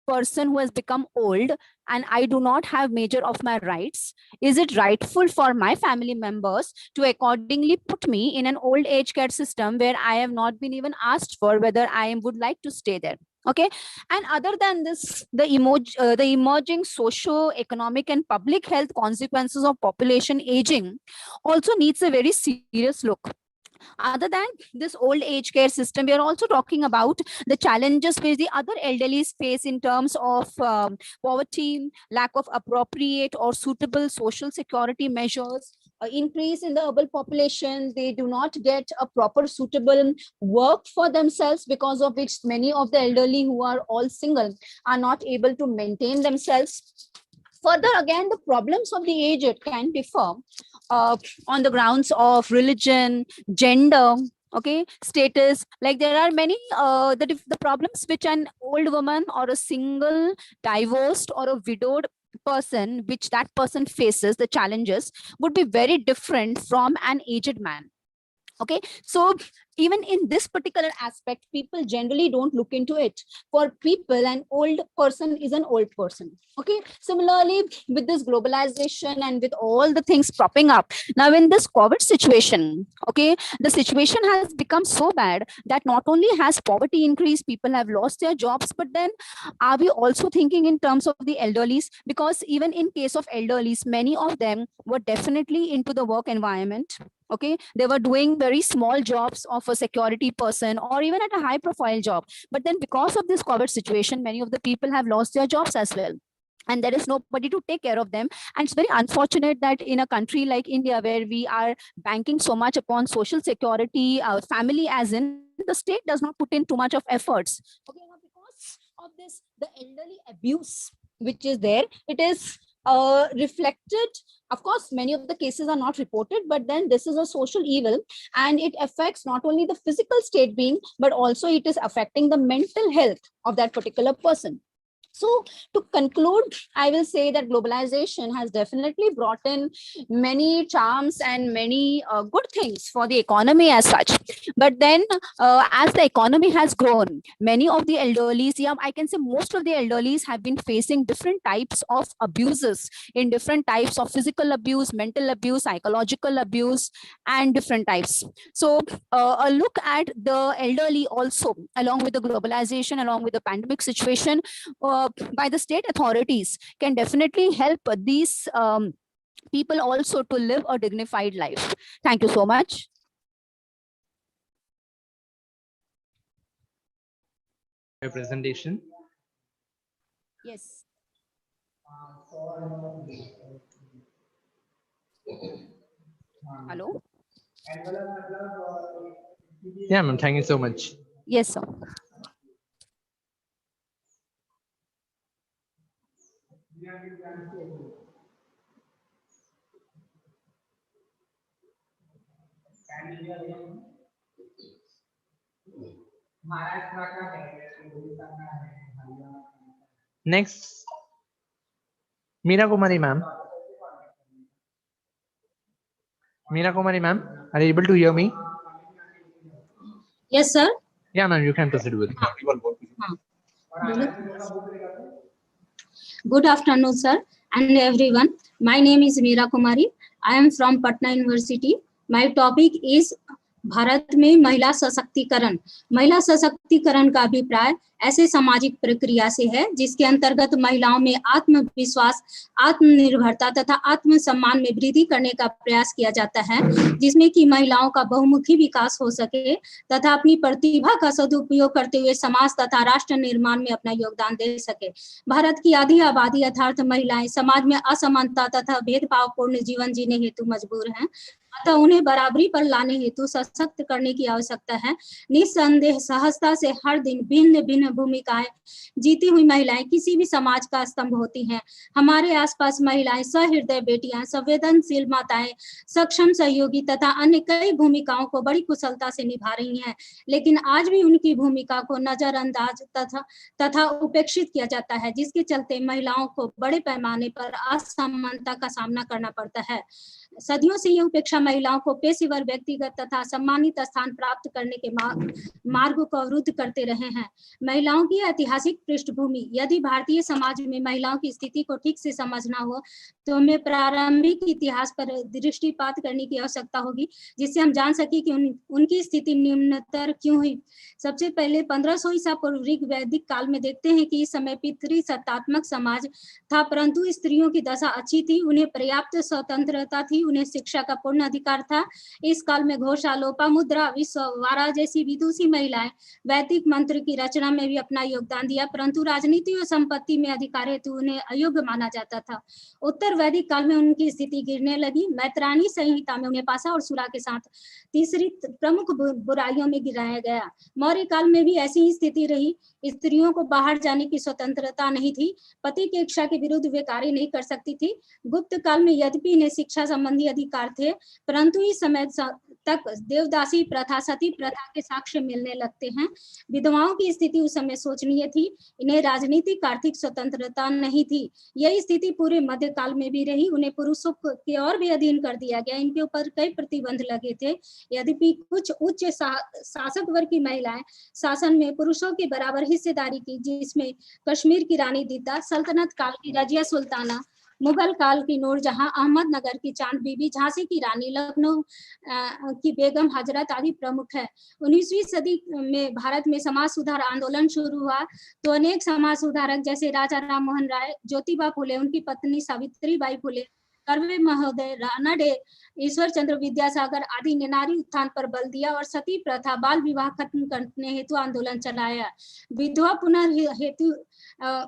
person who has become old and I do not have major of my rights, is it rightful for my family members to accordingly put me in an old age care system where I have not been even asked for whether I would like to stay there? Okay, and other than this, the emerging socio-economic and public health consequences of population aging also needs a very serious look. Other than this old age care system, we are also talking about the challenges which the other elderlies face in terms of poverty, lack of appropriate or suitable social security measures, increase in the urban population. They do not get a proper suitable work for themselves, because of which many of the elderly who are all single are not able to maintain themselves. Further, again, the problems of the aged can differ on the grounds of religion, gender, okay, status. Like there are many the problems which an old woman or a single, divorced or a widowed person, which that person faces, the challenges would be very different from an aged man. Okay, so even in this particular aspect, people generally don't look into it. For people, an old person is an old person. Okay, similarly with this globalization and with all the things propping up now in this COVID situation, okay, the situation has become so bad that not only has poverty increased, people have lost their jobs, but then are we also thinking in terms of the elderlies? Because even in case of elderlies, many of them were definitely into the work environment. Okay, they were doing very small jobs of a security person or even at a high profile job. But then because of this COVID situation, many of the people have lost their jobs as well. And there is nobody to take care of them. And it's very unfortunate that in a country like India, where we are banking so much upon social security, family as in, the state does not put in too much of efforts. Okay, now because of this, the elderly abuse which is there, it is reflected. Of course, many of the cases are not reported, but then this is a social evil, and it affects not only the physical state being, but also it is affecting the mental health of that particular person. So to conclude, I will say that globalization has definitely brought in many charms and many good things for the economy as such. But then as the economy has grown, many of the elderlies, yeah, I can say most of the elderlies have been facing different types of abuses, in different types of physical abuse, mental abuse, psychological abuse, and different types. So a look at the elderly also, along with the globalization, along with the pandemic situation, by the state authorities, can definitely help these people also to live a dignified life. Thank you so much. Your presentation. Yes. Hello. Yeah, ma'am. Thank you so much. Yes, sir. Next, Meera Kumari, ma'am. Meera Kumari, ma'am, are you able to hear me? Yes, sir. Yeah, ma'am, you can proceed with. Good afternoon, sir, and everyone. My name is Meera Kumari. I am from Patna University. My topic is Bharat में महिला सशक्तिकरण का अभिप्राय ऐसे सामाजिक प्रक्रिया से है जिसके अंतर्गत महिलाओं में आत्मविश्वास, आत्मनिर्भरता तथा आत्मसम्मान में वृद्धि करने का प्रयास किया जाता है, जिसमें कि महिलाओं का बहुमुखी विकास हो सके तथा अपनी प्रतिभा का सदुपयोग करते हुए समाज तथा राष्ट्र निर्माण में अपना योगदान दे सके। भारत की आधी आबादी अर्थात महिलाएं समाज में असमानता तथा भेदभावपूर्ण जीवन जीने हेतु मजबूर हैं, अतः उन्हें बराबरी पर लाने हेतु सशक्त करने की आवश्यकता है। निस्संदेह सहजता से हर दिन भिन्न भिन्न भूमिकाएं जीती हुई महिलाएं किसी भी समाज का स्तंभ होती हैं। हमारे आसपास महिलाएं सहृदय बेटियां, संवेदनशील माताएं, सक्षम सहयोगी तथा अन्य कई भूमिकाओं को बड़ी कुशलता से निभा रही हैं, लेकिन आज भी उनकी भूमिका को नजरअंदाज तथा उपेक्षित किया जाता है, जिसके चलते महिलाओं को बड़े पैमाने पर असमानता का सामना करना पड़ता है। सदियों से यह उपेक्षा महिलाओं को पेशेवर, व्यक्तिगत तथा सम्मानित स्थान प्राप्त करने के मार्ग को अवरुद्ध करते रहे हैं। महिलाओं की ऐतिहासिक पृष्ठभूमि। यदि भारतीय समाज में महिलाओं की स्थिति को ठीक से समझना हो तो हमें प्रारंभिक इतिहास पर दृष्टिपात करने की आवश्यकता होगी, जिससे हम जान सके कि उनकी स्थिति निम्नतर क्यों हुई। सबसे पहले 1500 ईसा पूर्व वैदिक काल में देखते हैं कि इस समय पितृसत्तात्मक समाज था, परंतु स्त्रियों की दशा अच्छी थी, उन्हें पर्याप्त स्वतंत्रता थी, उन्हें शिक्षा का पूर्ण अधिकार था। इस काल में घोषा, लोपामुद्रा, विश्ववारा जैसी विदुषी महिलाएं वैदिक मंत्र की रचना में भी अपना योगदान दिया, परंतु राजनीति और संपत्ति में अधिकार हेतु उन्हें अयोग्य माना जाता था। उत्तर वैदिक काल में उनकी स्थिति गिरने लगी। मैत्राणी संहिता में उन्हें पासा और सुरा के साथ तीसरी प्रमुख बुराइयों में गिराया गया। मौर्य काल में भी ऐसी ही स्थिति रही। स्त्रियों को बाहर जाने की स्वतंत्रता नहीं थी, पति की इच्छा के विरुद्ध वे कार्य नहीं कर सकती थी। गुप्त काल में यद्यपि इन्हें शिक्षा संबंधी अधिकार थे, परंतु इस समय तक देवदासी प्रथा, सती प्रथा के साक्ष्य मिलने लगते हैं। विधवाओं की स्थिति उस समय शोचनीय थी, इन्हें राजनीतिक आर्थिक स्वतंत्रता नहीं थी। यही स्थिति पूरे मध्य काल में भी रही। उन्हें पुरुषों के और भी अधीन कर दिया गया, इनके ऊपर कई प्रतिबंध लगे थे। यद्यपि कुछ उच्च शासक वर्ग की महिलाएं शासन में पुरुषों के बराबर हिस्सेदारी की, जिसमें कश्मीर की रानी दीदा, सल्तनत काल की रजिया सुल्ताना, मुगल काल की नूरजहां, अहमदनगर की चांद बीबी, झांसी की रानी, लखनऊ की बेगम हजरत आदि प्रमुख है। 19वीं सदी में भारत में समाज सुधार आंदोलन शुरू हुआ तो अनेक समाज सुधारक जैसे राजा राम मोहन राय, ज्योतिबा फुले, उनकी पत्नी सावित्रीबाई फुले, कर्वे महोदय, रानडे, ईश्वर चंद्र विद्यासागर आदि ने नारी उत्थान पर बल दिया और सती प्रथा, बाल विवाह खत्म करने हेतु आंदोलन चलाया। विधवा हेतु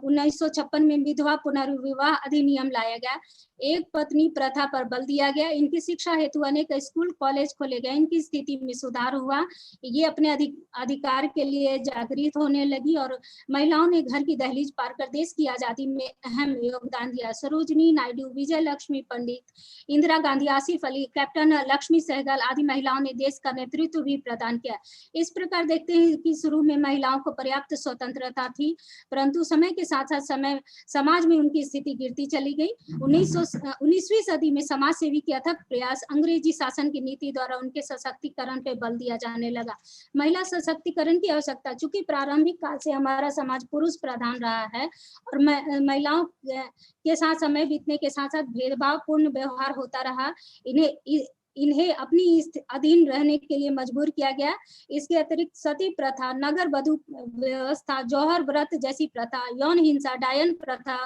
1956 में विधवा पुनर्विवाह अधिनियम लाया गया। एक पत्नी प्रथा पर बल दिया गया। इनकी शिक्षा हेतु अनेक स्कूल कॉलेज खोले गए। इनकी स्थिति में सुधार हुआ। ये अपने अधिकार के लिए जागृत होने लगी और महिलाओं ने घर की दहलीज पार कर देश की आजादी में अहम योगदान दिया। सरोजनी नायडू, विजय लक्ष्मी पंडित, इंदिरा गांधी, आसिफ अली, कैप्टन लक्ष्मी सहगल आदि महिलाओं ने देश का नेतृत्व भी प्रदान किया। इस प्रकार देखते हैं कि शुरू में महिलाओं को पर्याप्त स्वतंत्रता थी, परंतु समय के साथ साथ समाज में उनकी स्थिति गिरती चली गई। 19वीं सदी में समाज सेवी के अथक प्रयास, अंग्रेजी शासन की नीति द्वारा उनके सशक्तिकरण पे बल दिया जाने लगा। महिला सशक्तिकरण की आवश्यकता, चूंकि प्रारंभिक काल से हमारा समाज पुरुष प्रधान रहा है और महिलाओं के साथ समय बीतने के साथ साथ भेदभावपूर्ण व्यवहार होता रहा, इन्हें अपनी अधीन रहने के लिए मजबूर किया गया। इसके अतिरिक्त सती प्रथा, नगर वधु व्यवस्था, जौहर व्रत जैसी प्रथा, यौन हिंसा, डायन प्रथा,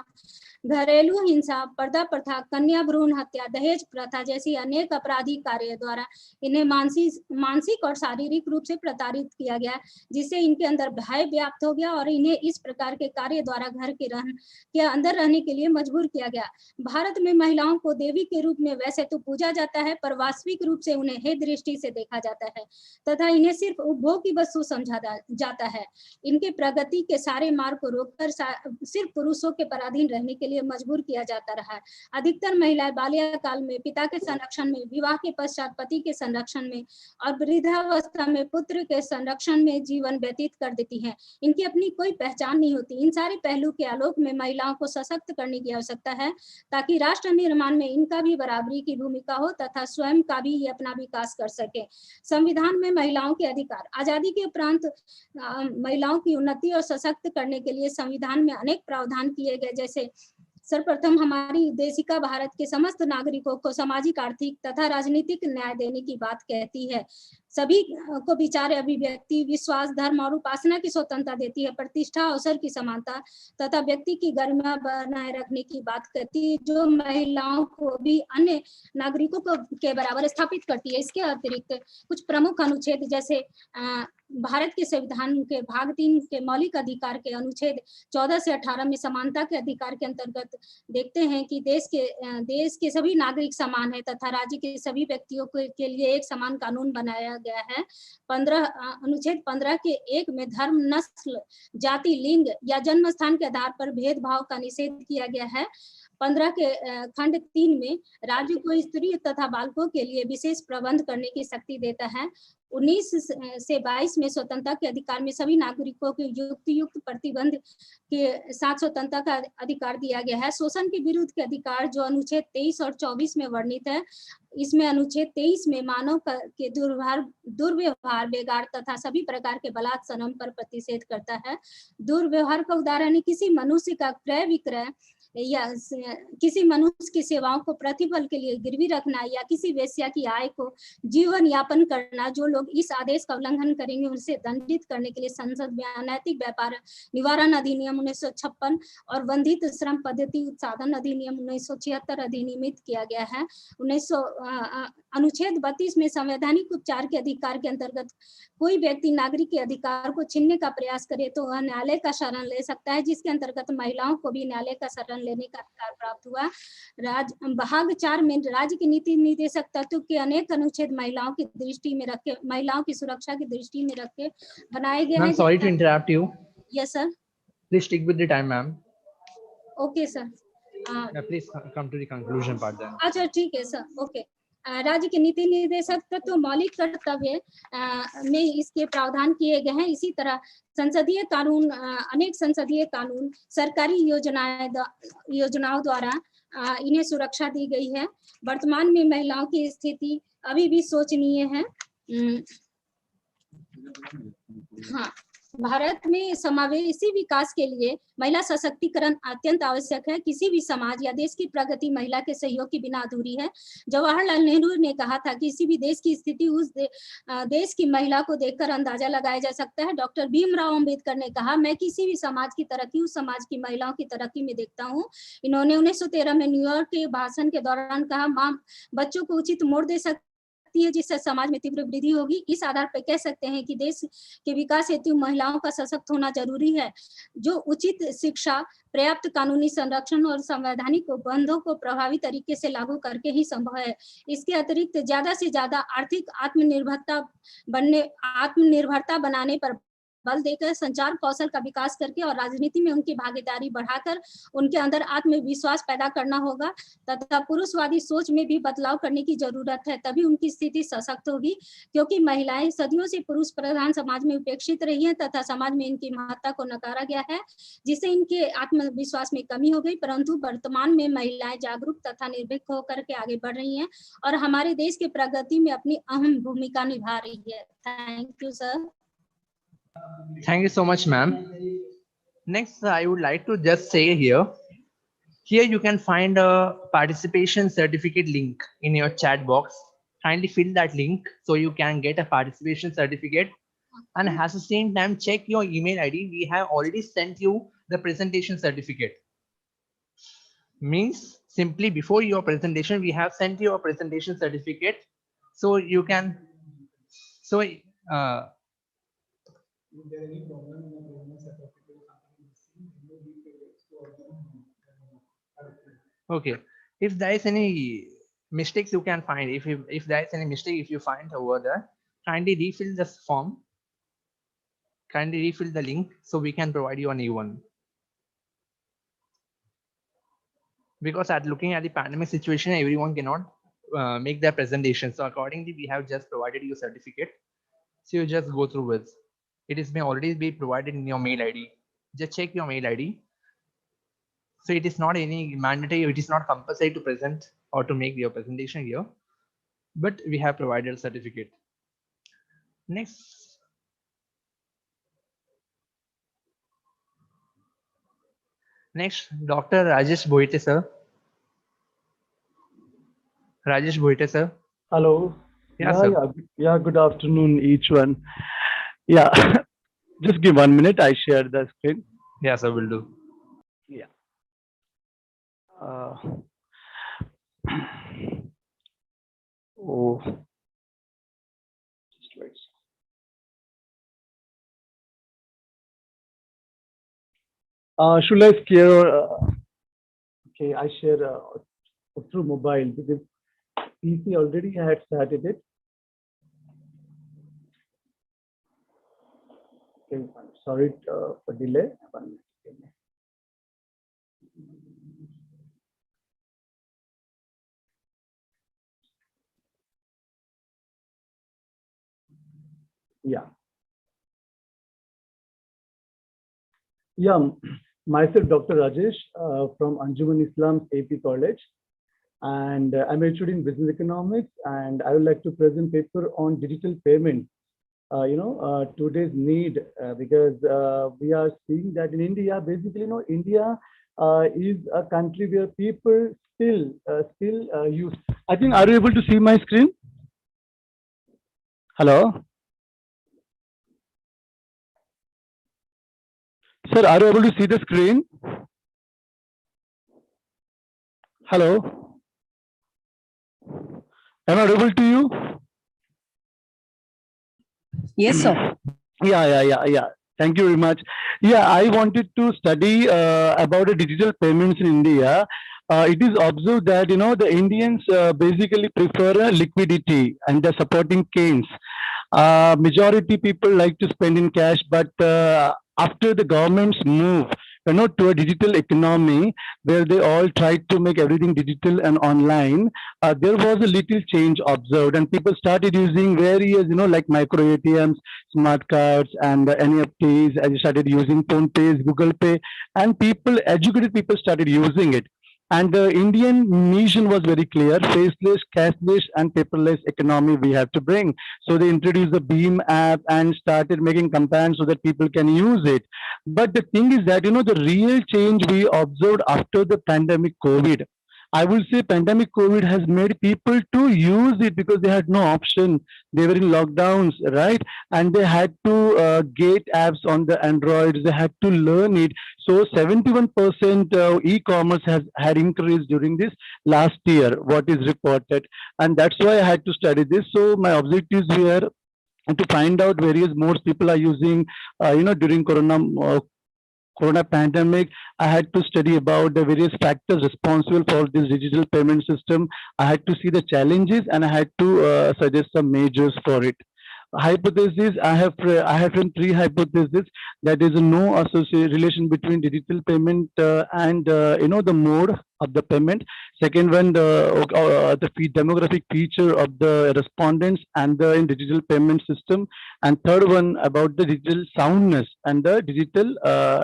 घरेलू हिंसा, पर्दा प्रथा, कन्या भ्रूण हत्या, दहेज प्रथा जैसी अनेक आपराधिक कार्य द्वारा इन्हें मानसिक और शारीरिक रूप से प्रताड़ित किया गया, जिससे इनके अंदर भय व्याप्त हो गया और इन्हें इस प्रकार के कार्य द्वारा घर के अंदर रहने के लिए मजबूर किया गया। भारत में महिलाओं को देवी के रूप में वैसे तो पूजा जाता है, पर वास्तविक रूप से उन्हें हे दृष्टि से देखा जाता है तथा इन्हें सिर्फ उपभोग की वस्तु समझा जाता है। इनके प्रगति के सारे मार्ग को रोककर सिर्फ पुरुषों के पराधीन रहने के लिए मजबूर किया जाता रहा। अधिकतर महिलाएं बाल्यकाल में पिता के संरक्षण में, विवाह के पश्चात पति के संरक्षण में और वृद्धावस्था में पुत्र के संरक्षण में जीवन व्यतीत कर देती हैं। इनकी अपनी कोई पहचान नहीं होती। इन सारे पहलू के आलोक में महिलाओं को सशक्त करने की आवश्यकता है ताकि राष्ट्र निर्माण में इनका भी बराबरी की भूमिका हो तथा स्वयं का भी ये अपना विकास कर सके। संविधान में महिलाओं के अधिकार, आजादी के उपरांत महिलाओं की उन्नति और सशक्त करने के लिए संविधान में अनेक प्रावधान किए गए, जैसे सर्वप्रथम हमारी उद्देशिका भारत के समस्त नागरिकों को सामाजिक, आर्थिक तथा राजनीतिक न्याय देने की बात कहती है। सभी को विचार अभिव्यक्ति, विश्वास, धर्म और उपासना की स्वतंत्रता देती है, प्रतिष्ठा, अवसर की समानता तथा व्यक्ति की गरिमा बनाए रखने की बात करती है, जो महिलाओं को भी अन्य नागरिकों को के बराबर स्थापित करती है। इसके अतिरिक्त कुछ प्रमुख अनुच्छेद जैसे भारत के संविधान के भाग 3 के मौलिक अधिकार के अनुच्छेद 14 से 18 में समानता के अधिकार के अंतर्गत देखते हैं कि देश के सभी नागरिक समान है तथा राज्य के सभी व्यक्तियों के लिए एक समान कानून बनाया गया है। अनुच्छेद 15 के 1 में धर्म, नस्ल, जाति, लिंग या जन्म स्थान के आधार पर भेदभाव का निषेध किया गया है। 15 के खंड 3 में राज्य को स्त्री तथा बालकों के लिए विशेष प्रबंध करने की शक्ति देता है। 19 से 22 में स्वतंत्रता के अधिकार में सभी नागरिकों को युक्त प्रतिबंध के साथ स्वतंत्रता का अधिकार दिया गया है। शोषण के विरुद्ध के अधिकार जो अनुच्छेद 23 और 24 में वर्णित है, इसमें अनुच्छेद 23 में मानव के दुर्व्यवहार, बेगार तथा सभी प्रकार के बलात् श्रम पर प्रतिषेध करता है। दुर्व्यवहार का उदाहरण है किसी मनुष्य का क्रय विक्रय या किसी मनुष्य की सेवाओं को प्रतिफल के लिए गिरवी रखना या किसी वेश्या की आय को जीवन यापन करना। जो लोग इस आदेश का उल्लंघन करेंगे उनसे दंडित करने के लिए संसद में अनैतिक व्यापार निवारण अधिनियम 1956 और बंधित श्रम पद्धति उत्साधन अधिनियम 1976 अधिनियमित किया गया है। अनुच्छेद 32 में संवैधानिक उपचार के अधिकार के अंतर्गत कोई व्यक्ति नागरिक के अधिकार को छीनने का प्रयास करे तो वह न्यायालय का शरण ले सकता है, जिसके अंतर्गत महिलाओं को भी न्यायालय का शरण लेने का अधिकार प्राप्त हुआ। भाग 4 में राज्य के नीति निर्देशक तत्व के अनेक अनुच्छेद महिलाओं की दृष्टि में रखे, महिलाओं की सुरक्षा की दृष्टि में रखे बनाए गए हैं। Sorry to interrupt you. Yes sir. Please stick with the time, ma'am. Okay sir. Please come to the conclusion part then. अच्छा ठीक है सर, ओके। राज्य के नीति निर्देशक तत्व मौलिक कर्तव्य में इसके प्रावधान किए गए हैं। इसी तरह संसदीय कानून, अनेक संसदीय कानून, सरकारी योजनाओं द्वारा इन्हें सुरक्षा दी गई है। वर्तमान में महिलाओं की स्थिति अभी भी शोचनीय है। हाँ, भारत में समावेशी विकास के लिए महिला सशक्तिकरण अत्यंत आवश्यक है। किसी भी समाज या देश की प्रगति महिला के सहयोग के बिना अधूरी है। जवाहरलाल नेहरू ने कहा था कि किसी भी देश की स्थिति उस देश की महिला को देखकर अंदाजा लगाया जा सकता है। डॉक्टर भीमराव अंबेडकर ने कहा, मैं किसी भी समाज की तरक्की उस समाज की महिलाओं की तरक्की में देखता हूँ। इन्होंने 1913 में न्यूयॉर्क के भाषण के दौरान कहा, माँ बच्चों को उचित मोड़ दे सकती है जिससे समाज में तीव्र वृद्धि होगी। इस आधार पर कह सकते हैं कि देश के विकास हेतु महिलाओं का सशक्त होना जरूरी है। जो उचित शिक्षा, पर्याप्त कानूनी संरक्षण और संवैधानिक उपबंधों को प्रभावी तरीके से लागू करके ही संभव है। इसके अतिरिक्त ज्यादा से ज्यादा आर्थिक आत्मनिर्भरता बनाने पर बल देकर, संचार कौशल का विकास करके और राजनीति में उनकी भागीदारी बढ़ाकर उनके अंदर आत्मविश्वास पैदा करना होगा तथा पुरुषवादी सोच में भी बदलाव करने की जरूरत है। तभी उनकी स्थिति सशक्त होगी, क्योंकि महिलाएं सदियों से पुरुष प्रधान समाज में उपेक्षित रही हैं तथा समाज में इनकी महत्ता को नकारा गया है, जिससे इनके आत्मविश्वास में कमी हो गई। परंतु वर्तमान में महिलाएं जागरूक तथा निर्भीक होकर के आगे बढ़ रही हैं और हमारे देश की प्रगति में अपनी अहम भूमिका निभा रही है। Thank you sir. Thank you so much, ma'am. Next, I would like to just say here you can find a participation certificate link in your chat box. Kindly fill that link so you can get a participation certificate. And at the same time, check your email ID. We have already sent you the presentation certificate. Means simply before your presentation, we have sent you a presentation certificate. So you can, is there any problem in the business certificate or something? Okay, if there is any mistakes you can find, if there is any mistake, if you find over there, kindly refill this form, kindly refill the link so we can provide you a new one. Because at looking at the pandemic situation, everyone cannot make their presentation. So accordingly, we have just provided you a certificate. So you just go through with. It may already be provided in your mail ID. Just check your mail ID. So it is not any mandatory, it is not compulsory to present or to make your presentation here, but we have provided a certificate. Next. Next, Dr. Rajesh Boite, sir. Rajesh Boite, sir. Hello. Yeah, sir. Yeah, good afternoon, each one. Yeah, just give 1 minute. I share the screen. Yeah, sir, will do. Yeah. Uh, oh, just wait. Should I share? Okay, I share through mobile because PC already had started it. Okay, I'm sorry for delay. 1 minute. Yeah. Yeah, myself, Dr. Rajesh from Anjuman Islam's AP College, and I'm a student in business economics, and I would like to present paper on digital payment. Today's need because we are seeing that in India, basically, India is a country where people still use. I think, are you able to see my screen? Hello, sir, are you able to see the screen? Hello, am I audible to you? Yes, sir. Yeah. Thank you very much. Yeah, I wanted to study about the digital payments in India. It is observed that the Indians basically prefer liquidity and the supporting canes. Majority people like to spend in cash, but after the government's move, to a digital economy where they all tried to make everything digital and online, there was a little change observed, and people started using various, like micro ATMs, smart cards, and NFTs. And you started using phone pays, Google Pay, and educated people started using it. And the Indian mission was very clear: faceless, cashless, and paperless economy we have to bring. So they introduced the Beam app and started making campaigns so that people can use it. But the thing is that, the real change we observed after the pandemic COVID, I will say pandemic COVID has made people to use it because they had no option. They were in lockdowns, right? And they had to get apps on the Androids. They had to learn it. So 71% e-commerce has had increased during this last year, what is reported. And that's why I had to study this. So my objectives were and to find out various modes people are using, during corona pandemic. I had to study about the various factors responsible for this digital payment system. I had to see the challenges and I had to suggest some measures for it. Hypothesis, I have done three hypotheses. That is no associate relation between digital payment and the mode of the payment. Second one, the demographic feature of the respondents and the in digital payment system. And third one about the digital soundness and the digital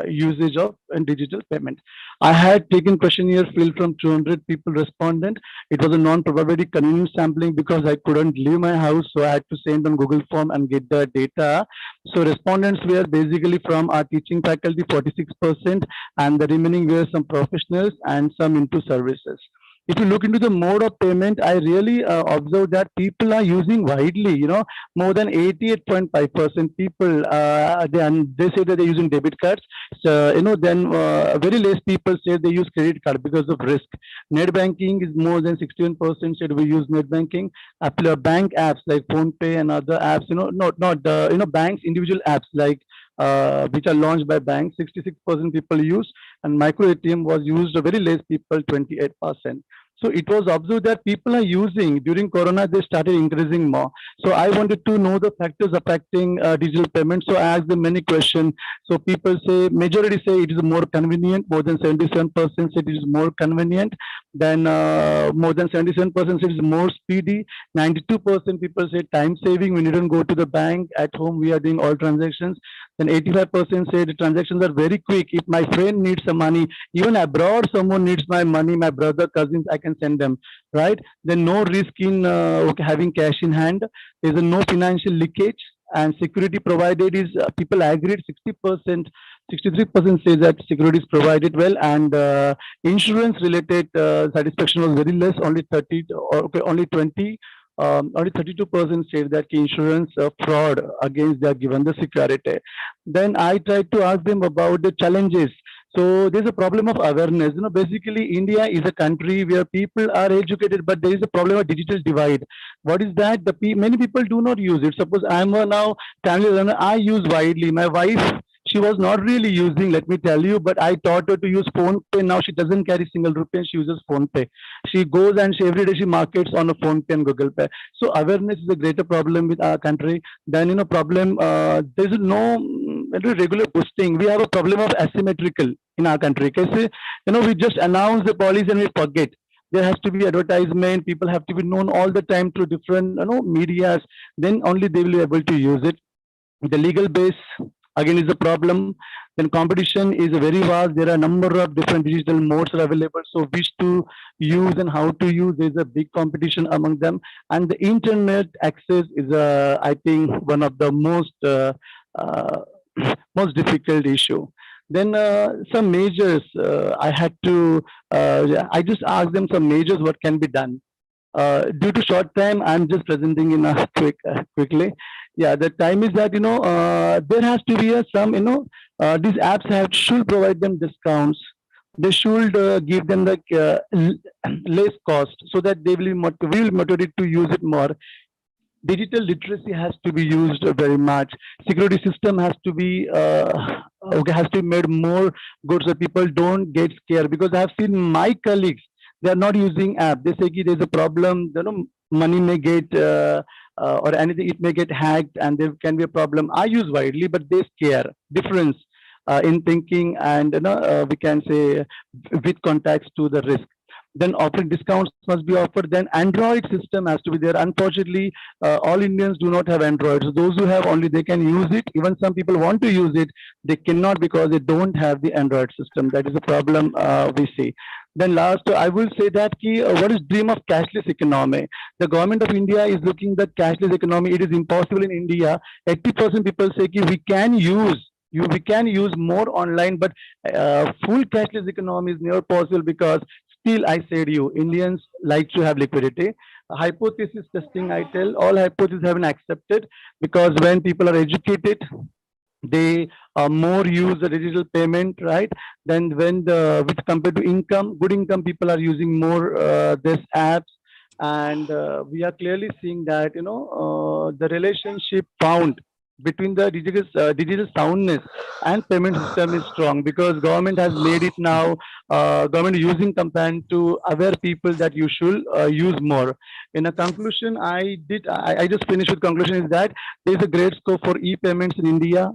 usage of digital payment. I had taken questionnaire filled from 200 people respondent. It was a non-probability convenience sampling because I couldn't leave my house, so I had to send on Google form and get the data. So respondents were basically from our teaching faculty, 46%, and the remaining were some professionals and some into services. If you look into the mode of payment, I really observe that people are using widely. More than 88.5% people they say that they're using debit cards. So then very less people say they use credit card because of risk. Net banking is more than 61% said we use net banking. Apple bank apps like phone pay and other apps, not the banks individual apps like which are launched by banks, 66% people use, and micro ATM was used very less people, 28%. So it was observed that people are using during Corona, they started increasing more. So I wanted to know the factors affecting digital payments. So I asked them many questions. So people say, majority say it is more convenient. More than 77% say it is more convenient. Then more than 77% say it is more speedy. 92% people say time saving when you don't go to the bank. At home, we are doing all transactions. Then 85% say the transactions are very quick. If my friend needs some money, even abroad, someone needs my money, my brother, cousins, I can send them, right? Then no risk in having cash in hand. There's a no financial leakage, and security provided is people agreed 60%, 63% say that security is provided well, and insurance related satisfaction was very less, only 30, only 20 only 32% said that insurance fraud against they are given the security. Then I tried to ask them about the challenges. So there's a problem of awareness. Basically India is a country where people are educated, but there is a problem of digital divide. What is that? Many people do not use it. Suppose I'm a now family runner, I use widely. My wife, she was not really using, let me tell you, but I taught her to use phone pay. Now she doesn't carry single rupee, she uses phone pay. She goes and every day she markets on a phone pay and Google Pay. So awareness is a greater problem with our country than problem. There's no regular boosting. We have a problem of asymmetrical in our country. Kaise, we just announce the policy and we forget. There has to be advertisement. People have to be known all the time through different medias. Then only they will be able to use it. The legal base again is a problem. Then competition is very vast. There are a number of different digital modes are available. So which to use and how to use, there's a big competition among them. And the internet access is, I think, one of the uh, most difficult issue. Then some measures I had to. I just asked them some measures what can be done. Due to short time, I'm just presenting in a quickly. Yeah, the time is that there has to be some these apps should provide them discounts. They should give them like less cost so that they will motivate to use it more. Digital literacy has to be used very much. Security system has to be okay, has to be made more good so people don't get scared, because I have seen my colleagues, they are not using app. They say ki there's a problem, money may get or anything, it may get hacked and there can be a problem. I use widely, but they scare difference in thinking, and we can say with context to the risk. Then offering discounts must be offered. Then Android system has to be there. Unfortunately, all Indians do not have Android. So those who have only, they can use it. Even some people want to use it, they cannot because they don't have the Android system. That is a problem we see. Then last, I will say that what is dream of cashless economy? The government of India is looking at cashless economy. It is impossible in India. 80% people say we can use we can use more online, but full cashless economy is never possible, because still I said you Indians like to have liquidity. Hypothesis testing, I tell all hypotheses have been accepted, because when people are educated, they more use the digital payment, right? Then when with compared to income, good income people are using more this apps. And we are clearly seeing that the relationship found between the digital soundness and payment system is strong, because government has made it now. Government using campaign to aware people that you should use more. In a conclusion, I just finished with conclusion is that there is a great scope for e-payments in India.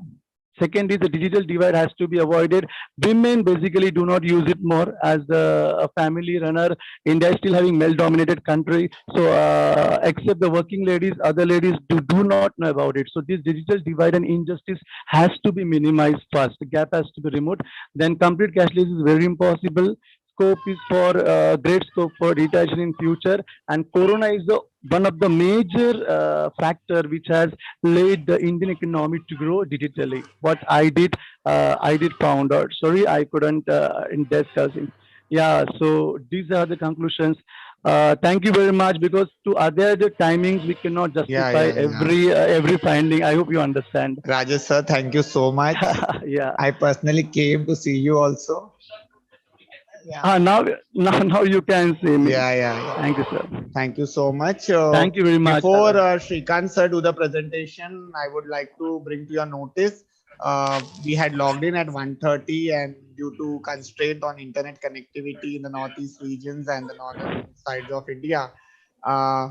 Second is the digital divide has to be avoided. Women basically do not use it more as a family runner. India is still having male-dominated country. So except the working ladies, other ladies do not know about it. So this digital divide and injustice has to be minimized first. The gap has to be removed. Then complete cashless is very impossible. Scope is for great scope for digitization in future. And Corona is one of the major factor which has led the Indian economy to grow digitally. What I did found out. Sorry, I couldn't in discussing. Yeah, so these are the conclusions. Thank you very much, because to other the timings we cannot Yeah, justify yeah, yeah. every finding. I hope you understand. Rajesh sir, thank you so much. Yeah. I personally came to see you also. Yeah. Now you can see me. Yeah, yeah, yeah. Thank you, sir. Thank you so much. Thank you very much. Before Shrikant sir do the presentation, I would like to bring to your notice. We had logged in at 1:30, and due to constraint on internet connectivity in the northeast regions and the northern sides of India, uh,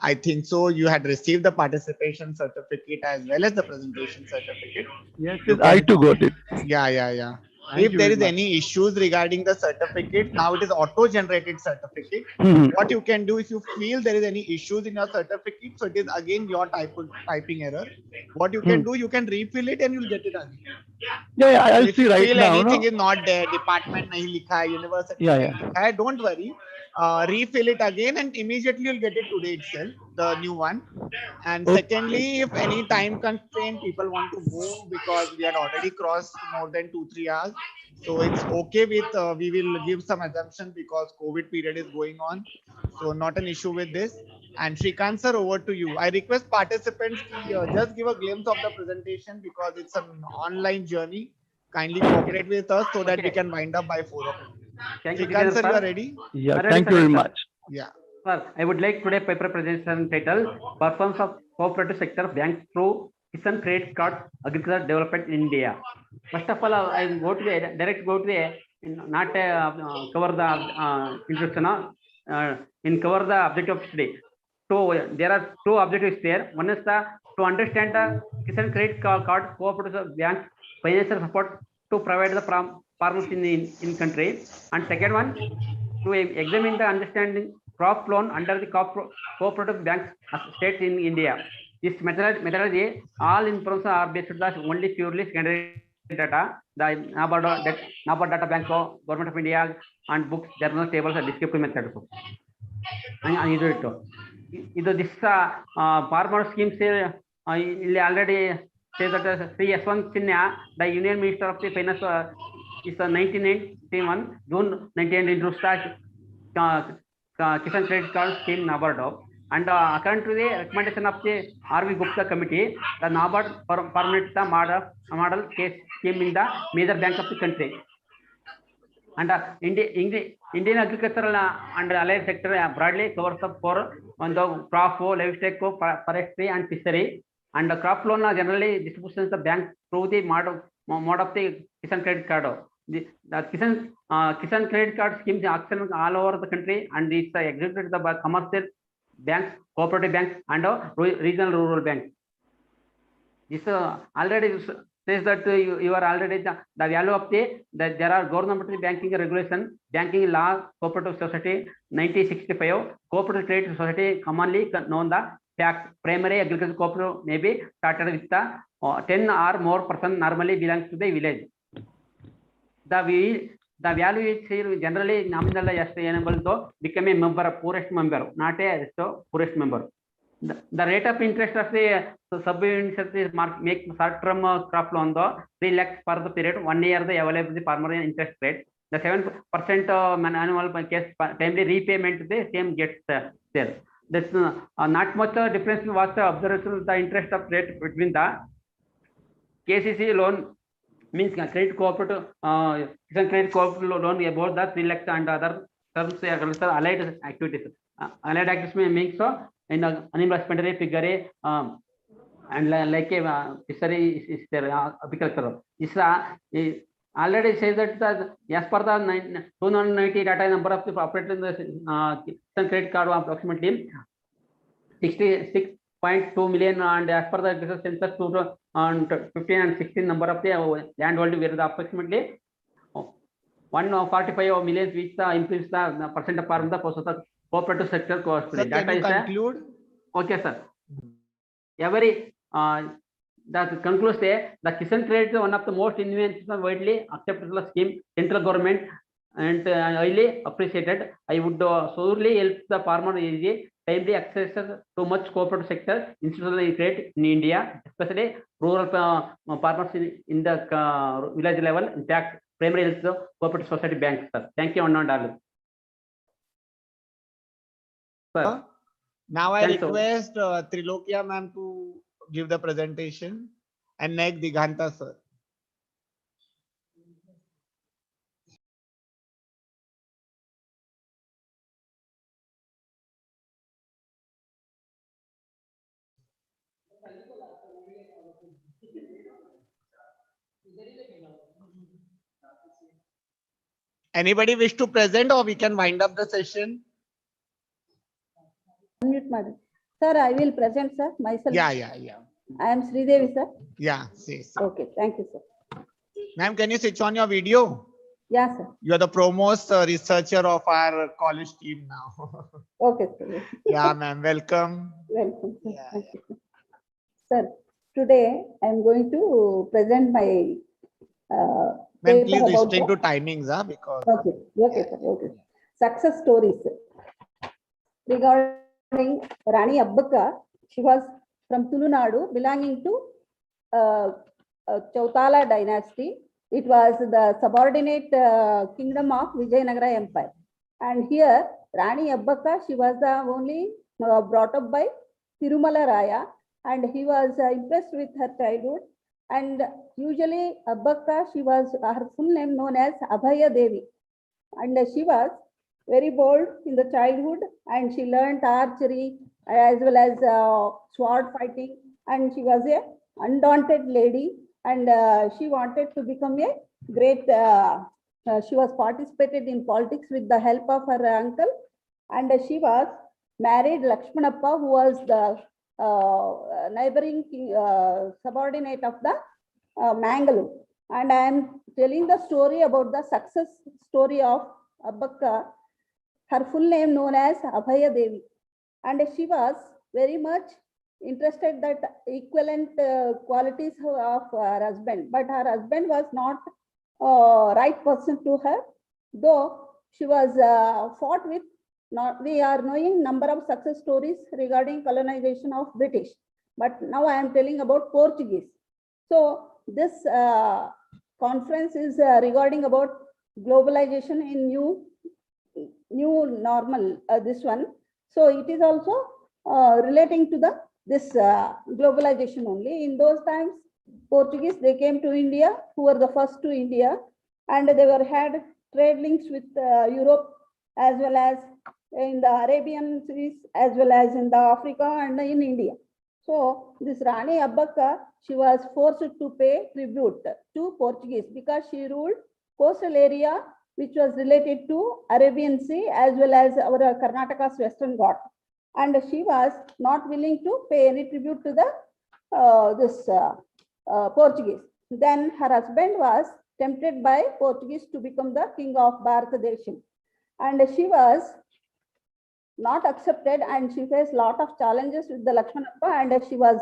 I think so. You had received the participation certificate as well as the presentation certificate. Yes, You I can, too got it. yeah, yeah, yeah. Thank If you there very is much. any issues regarding the certificate, now it is auto-generated certificate. Mhm. What you can do if you feel there is any issues in your certificate, so it is again your typing error. What you can Hmm. do, you can refill it and you'll get it again. Yeah, So I'll if see you right feel now. anything No. is not there, department nahi likha hai, university Yeah, nahi yeah. likha hai, don't worry. Refill it again and immediately you'll get it today itself, the new one. And Okay. secondly, if any time constraint people want to move, because we had already crossed more than 2-3 hours, so it's okay with we will give some assumption because COVID period is going on, so not an issue with this. And Shrikant sir, over to you. I request participants to just give a glimpse of the presentation because it's an online journey. Kindly cooperate with us so that we can wind up by 4 o'clock. Thank you, Shrikant Jitendra sir, you are sir. ready? Yeah, Ready, thank sir, you very ready, sir. much. Yeah. Sir, I would like today paper presentation title Performance of Cooperative Sector Banks through Kisan Credit Card Agriculture Development in India. First of all, I go to the direct go to the not cover the introduction, in cover the objective of study. So there are two objectives there. One is to understand the Kisan Credit Card Cooperative Bank financial support to provide the farmers in country, and second one to examine the understanding crop loan under the cooperative banks states in India. This methodology, all information are based on only purely secondary data. The NABARD data bank, Government of India, and books, journals, tables, and descriptive methods. This farmer schemes already say that Sri Yashwant Sinha, the Union Minister of the Finance, is 1991 June 19 introduced Kisan Credit Card Scheme NABARD. And according to the recommendation of the R.V. Gupta Committee, the NABARD formulates the model case scheme in the major banks of the country. And Indian agricultural and allied sector broadly covers up for on the crop, livestock, forestry, and fishery. And the crop loan generally distributions the bank through the mode of the Kisan Credit Card. The Kisan Credit Card schemes are actioned all over the country, and it's executed by commercial banks, cooperative banks, and regional rural banks. This already says that you are already the value of that there are government banking regulation, banking law, cooperative society 1965, cooperative trade society commonly known the fact primary agricultural cooperative may be started with the 10 or more person normally belongs to the village. The value is here generally nominal enable to become a member, poorest member, not a poorest member. The rate of interest of the sub-unit is make short-term crop loan though 3 lakhs for the period 1 year the available the farmer interest rate. The 7% annual case timely repayment the same gets there. That's not much difference was the observation the interest of rate between the KCC loan means credit cooperative credit cooperative loan about the 3 lakhs and other terms allied activities. Allied activities means so in animal husbandry, piggery, and like fishery is there, agriculture. This already says that as per the 290 data number of the operators in the credit card approximately 66.2 million, and as per the census 2015 and 16 number of the land holding where the approximately 145 million which increase the percent of farm the cooperative sector cost. Sir, can you conclude? Okay, sir. Every that concludes the Kisan Credit is one of the most inventive, widely accepted scheme, central government, and highly appreciated. I would surely help the farmer easy timely access to much cooperative sector institutional credit in India, especially rural farmers in the village level. In fact, primary health cooperative society banks. Sir. Thank you, Anand. Sir. Now I request Trilokia ma'am to give the presentation, and next Diganta sir. Anybody wish to present, or we can wind up the session? Unmute, madam. Sir, I will present, sir, myself. Yeah. I am Sridevi, sir. Yeah, see. Okay, thank you, sir. Ma'am, can you switch on your video? Yeah, sir. You are the foremost researcher of our college team now. Okay, sir. Yeah, ma'am, welcome. Welcome, sir. Thank you, sir. Sir, today I am going to present my Ma'am, please restrain to timings, because. Okay, sir. Okay. Success stories regarding Rani Abbaka. She was from Tulunadu, belonging to Chautala dynasty. It was the subordinate kingdom of Vijayanagara Empire. And here, Rani Abbaka, she was the only brought up by Tirumala Raya, and he was impressed with her childhood. And usually Abbakka, she was her full name known as Abhaya Devi, and she was very bold in the childhood, and she learned archery as well as sword fighting, and she was a undaunted lady, and she wanted to become a great she was participated in politics with the help of her uncle, and she was married Lakshmanappa, who was the neighboring subordinate of the Mangalore. And I am telling the story about the success story of Abbakka. Her full name known as Abhaya Devi, and she was very much interested that equivalent qualities of her husband, but her husband was not right person to her, though she was fought with. Not, we are knowing number of success stories regarding colonization of British, but now I am telling about Portuguese. So this conference is regarding about globalization in new normal, this one. So it is also relating to the this globalization only. In those times, Portuguese, they came to India, who were the first to India, and they were had trade links with Europe, as well as in the Arabian Seas, as well as in the Africa and in India. So this Rani Abbakka, she was forced to pay tribute to Portuguese because she ruled coastal area which was related to Arabian Sea as well as our Karnataka's Western Ghat. And she was not willing to pay any tribute to the Portuguese. Then her husband was tempted by Portuguese to become the king of Bharatadesham. And she was not accepted, and she faced a lot of challenges with the Lakshmanappa, and she was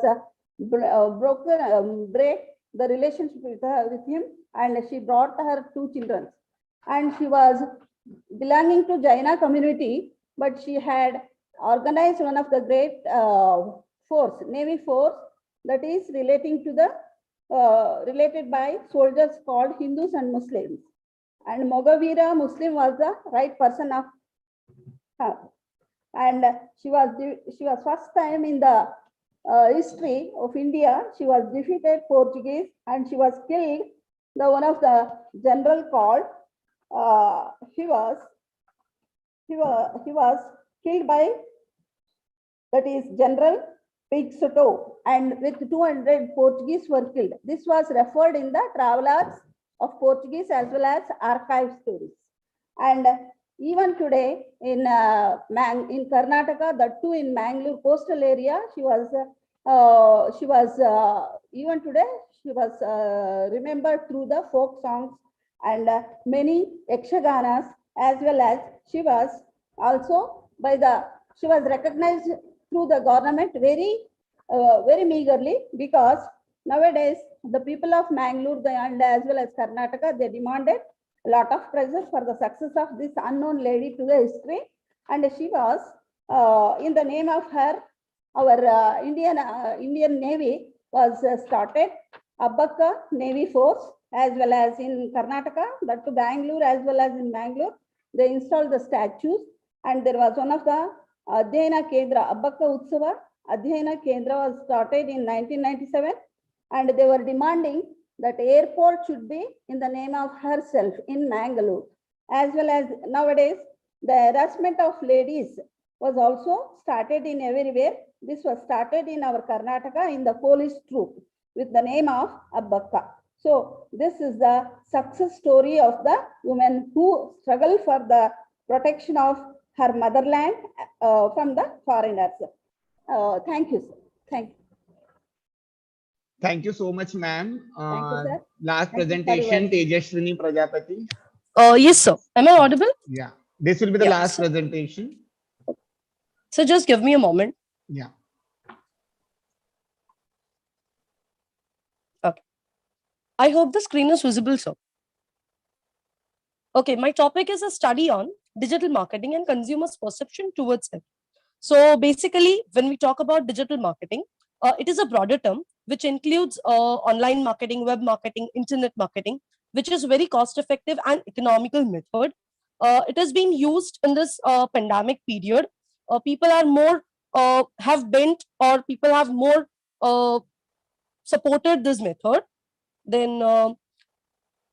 break the relationship with him, and she brought her 2 children. And she was belonging to Jaina community, but she had organized one of the great force, Navy force, that is relating to the related by soldiers called Hindus and Muslims. And Mogavira Muslim was the right person of her. And she was first time in the history of India, she was defeated Portuguese, and she was killed. The one of the general called he was killed by, that is General Peixoto, and with 200 Portuguese were killed. This was referred in the travelers of Portuguese as well as archive stories. And even today in Karnataka, that too in Mangalore coastal area, she was even today she was remembered through the folk songs and many yakshaganas, as well as she was also she was recognized through the government very meagerly, because nowadays the people of Mangalore and as well as Karnataka, they demanded a lot of pressure for the success of this unknown lady to the history. And she was in the name of her, our Indian Navy was started, Abbakka Navy Force, as well as in Karnataka, that to Bangalore as well as in Bangalore, they installed the statues. And there was one of the Adhyayana Kendra, Abbakka Utsava Adhyayana Kendra was started in 1997, and they were demanding that airport should be in the name of herself in Mangalore. As well as nowadays, the harassment of ladies was also started in everywhere. This was started in our Karnataka in the police troop with the name of Abbakka. So this is the success story of the woman who struggled for the protection of her motherland from the foreigners. Thank you, sir. Thank you. Thank you so much, ma'am. Thank you, sir. Last Thank you, presentation, everyone. Tejaswini Prajapati. Yes, sir. Am I audible? Yeah, this will be the last presentation. So just give me a moment. Yeah. Okay. I hope the screen is visible, sir. Okay, my topic is a study on digital marketing and consumers' perception towards it. So basically, when we talk about digital marketing, it is a broader term which includes online marketing, web marketing, internet marketing, which is very cost-effective and economical method. It has been used in this pandemic period. People are more have bent, or people have more supported this method. Then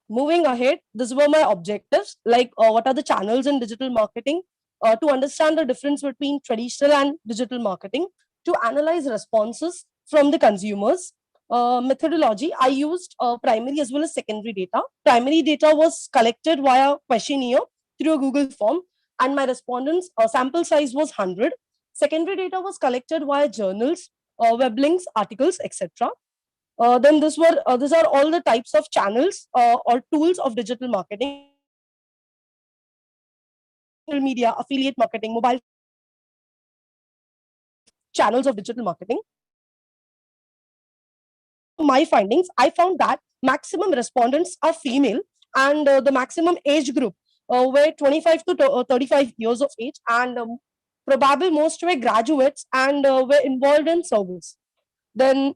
moving ahead, these were my objectives, like what are the channels in digital marketing, to understand the difference between traditional and digital marketing, to analyze responses from the consumers. Methodology, I used primary as well as secondary data. Primary data was collected via questionnaire through a Google form, and my respondents sample size was 100. Secondary data was collected via journals, web links, articles, etc. Then these are all the types of channels or tools of digital marketing: social media, affiliate marketing, mobile channels of digital marketing. My findings, I found that maximum respondents are female, and the maximum age group were 25 to 35 years of age, and probably most were graduates and were involved in service. Then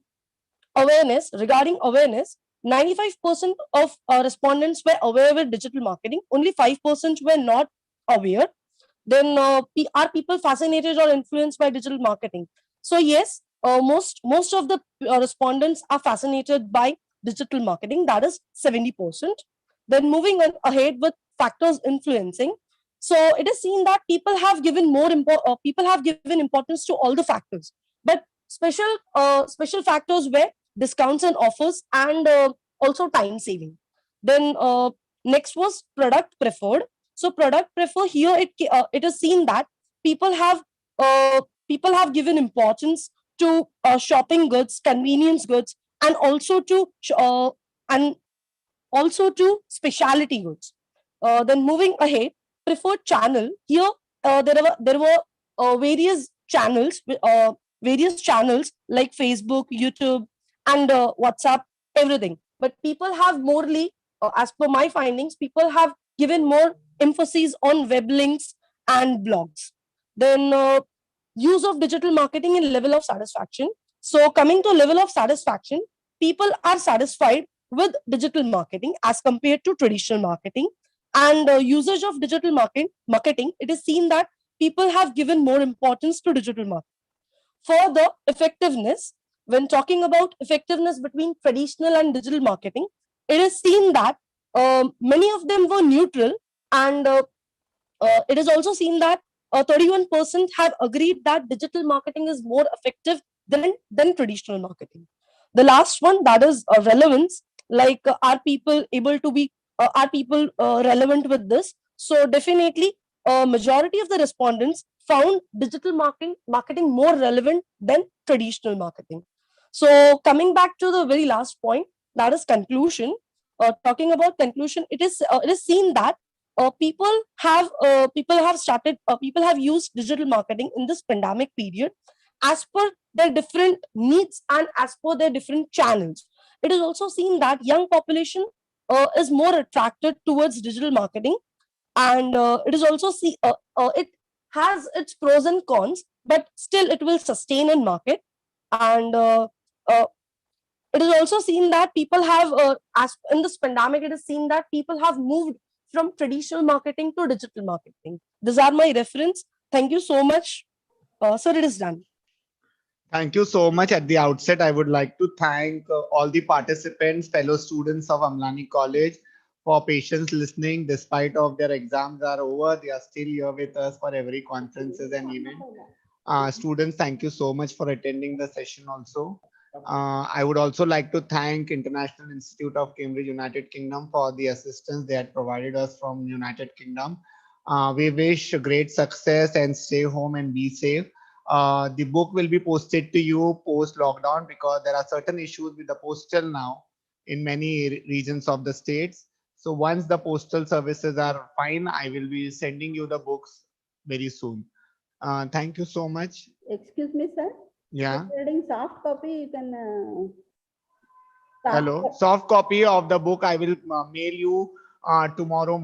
awareness, regarding awareness, 95% of respondents were aware with digital marketing, only 5% were not aware. Then are people fascinated or influenced by digital marketing? So yes, most of the respondents are fascinated by digital marketing, that is 70%. Then moving on ahead with factors influencing, so it is seen that people have given importance to all the factors, but special factors were discounts and offers, and also time saving. Then next was product preferred. So product prefer, here it is seen that people have people have given importance to shopping goods, convenience goods, and also to and also to specialty goods. Then moving ahead, preferred channel. Here there were various channels like Facebook, YouTube, and WhatsApp, everything. But people have morely, as per my findings, people have given more emphasis on web links and blogs. Then use of digital marketing and level of satisfaction. So coming to level of satisfaction, people are satisfied with digital marketing as compared to traditional marketing, and usage of digital marketing, it is seen that people have given more importance to digital marketing. For the effectiveness, when talking about effectiveness between traditional and digital marketing, it is seen that many of them were neutral, and it is also seen that 31% have agreed that digital marketing is more effective than traditional marketing. The last one, that is relevance, like are people able to be are people relevant with this? So definitely majority of the respondents found digital marketing more relevant than traditional marketing. So coming back to the very last point, that is conclusion. Talking about conclusion, it is seen that people have used digital marketing in this pandemic period as per their different needs and as per their different channels. It is also seen that young population is more attracted towards digital marketing, and it is also it has its pros and cons, but still it will sustain in market. And uh, it is also seen that people have as in this pandemic, it is seen that people have moved from traditional marketing to digital marketing. These are my reference. Thank you so much. Sir, it is done. Thank you so much. At the outset, I would like to thank all the participants, fellow students of Amlani College, for patience listening. Despite of their exams are over, they are still here with us for every conferences and event. Students, thank you so much for attending the session also. I would also like to thank International Institute of Cambridge, United Kingdom, for the assistance they had provided us from United Kingdom. We wish great success and stay home and be safe. The book will be posted to you post lockdown, because there are certain issues with the postal now in many regions of the states. So once the postal services are fine, I will be sending you the books very soon. Thank you so much. Excuse me, sir. Yeah. Regarding soft copy, you can. Hello. Soft copy of the book I will mail you tomorrow morning.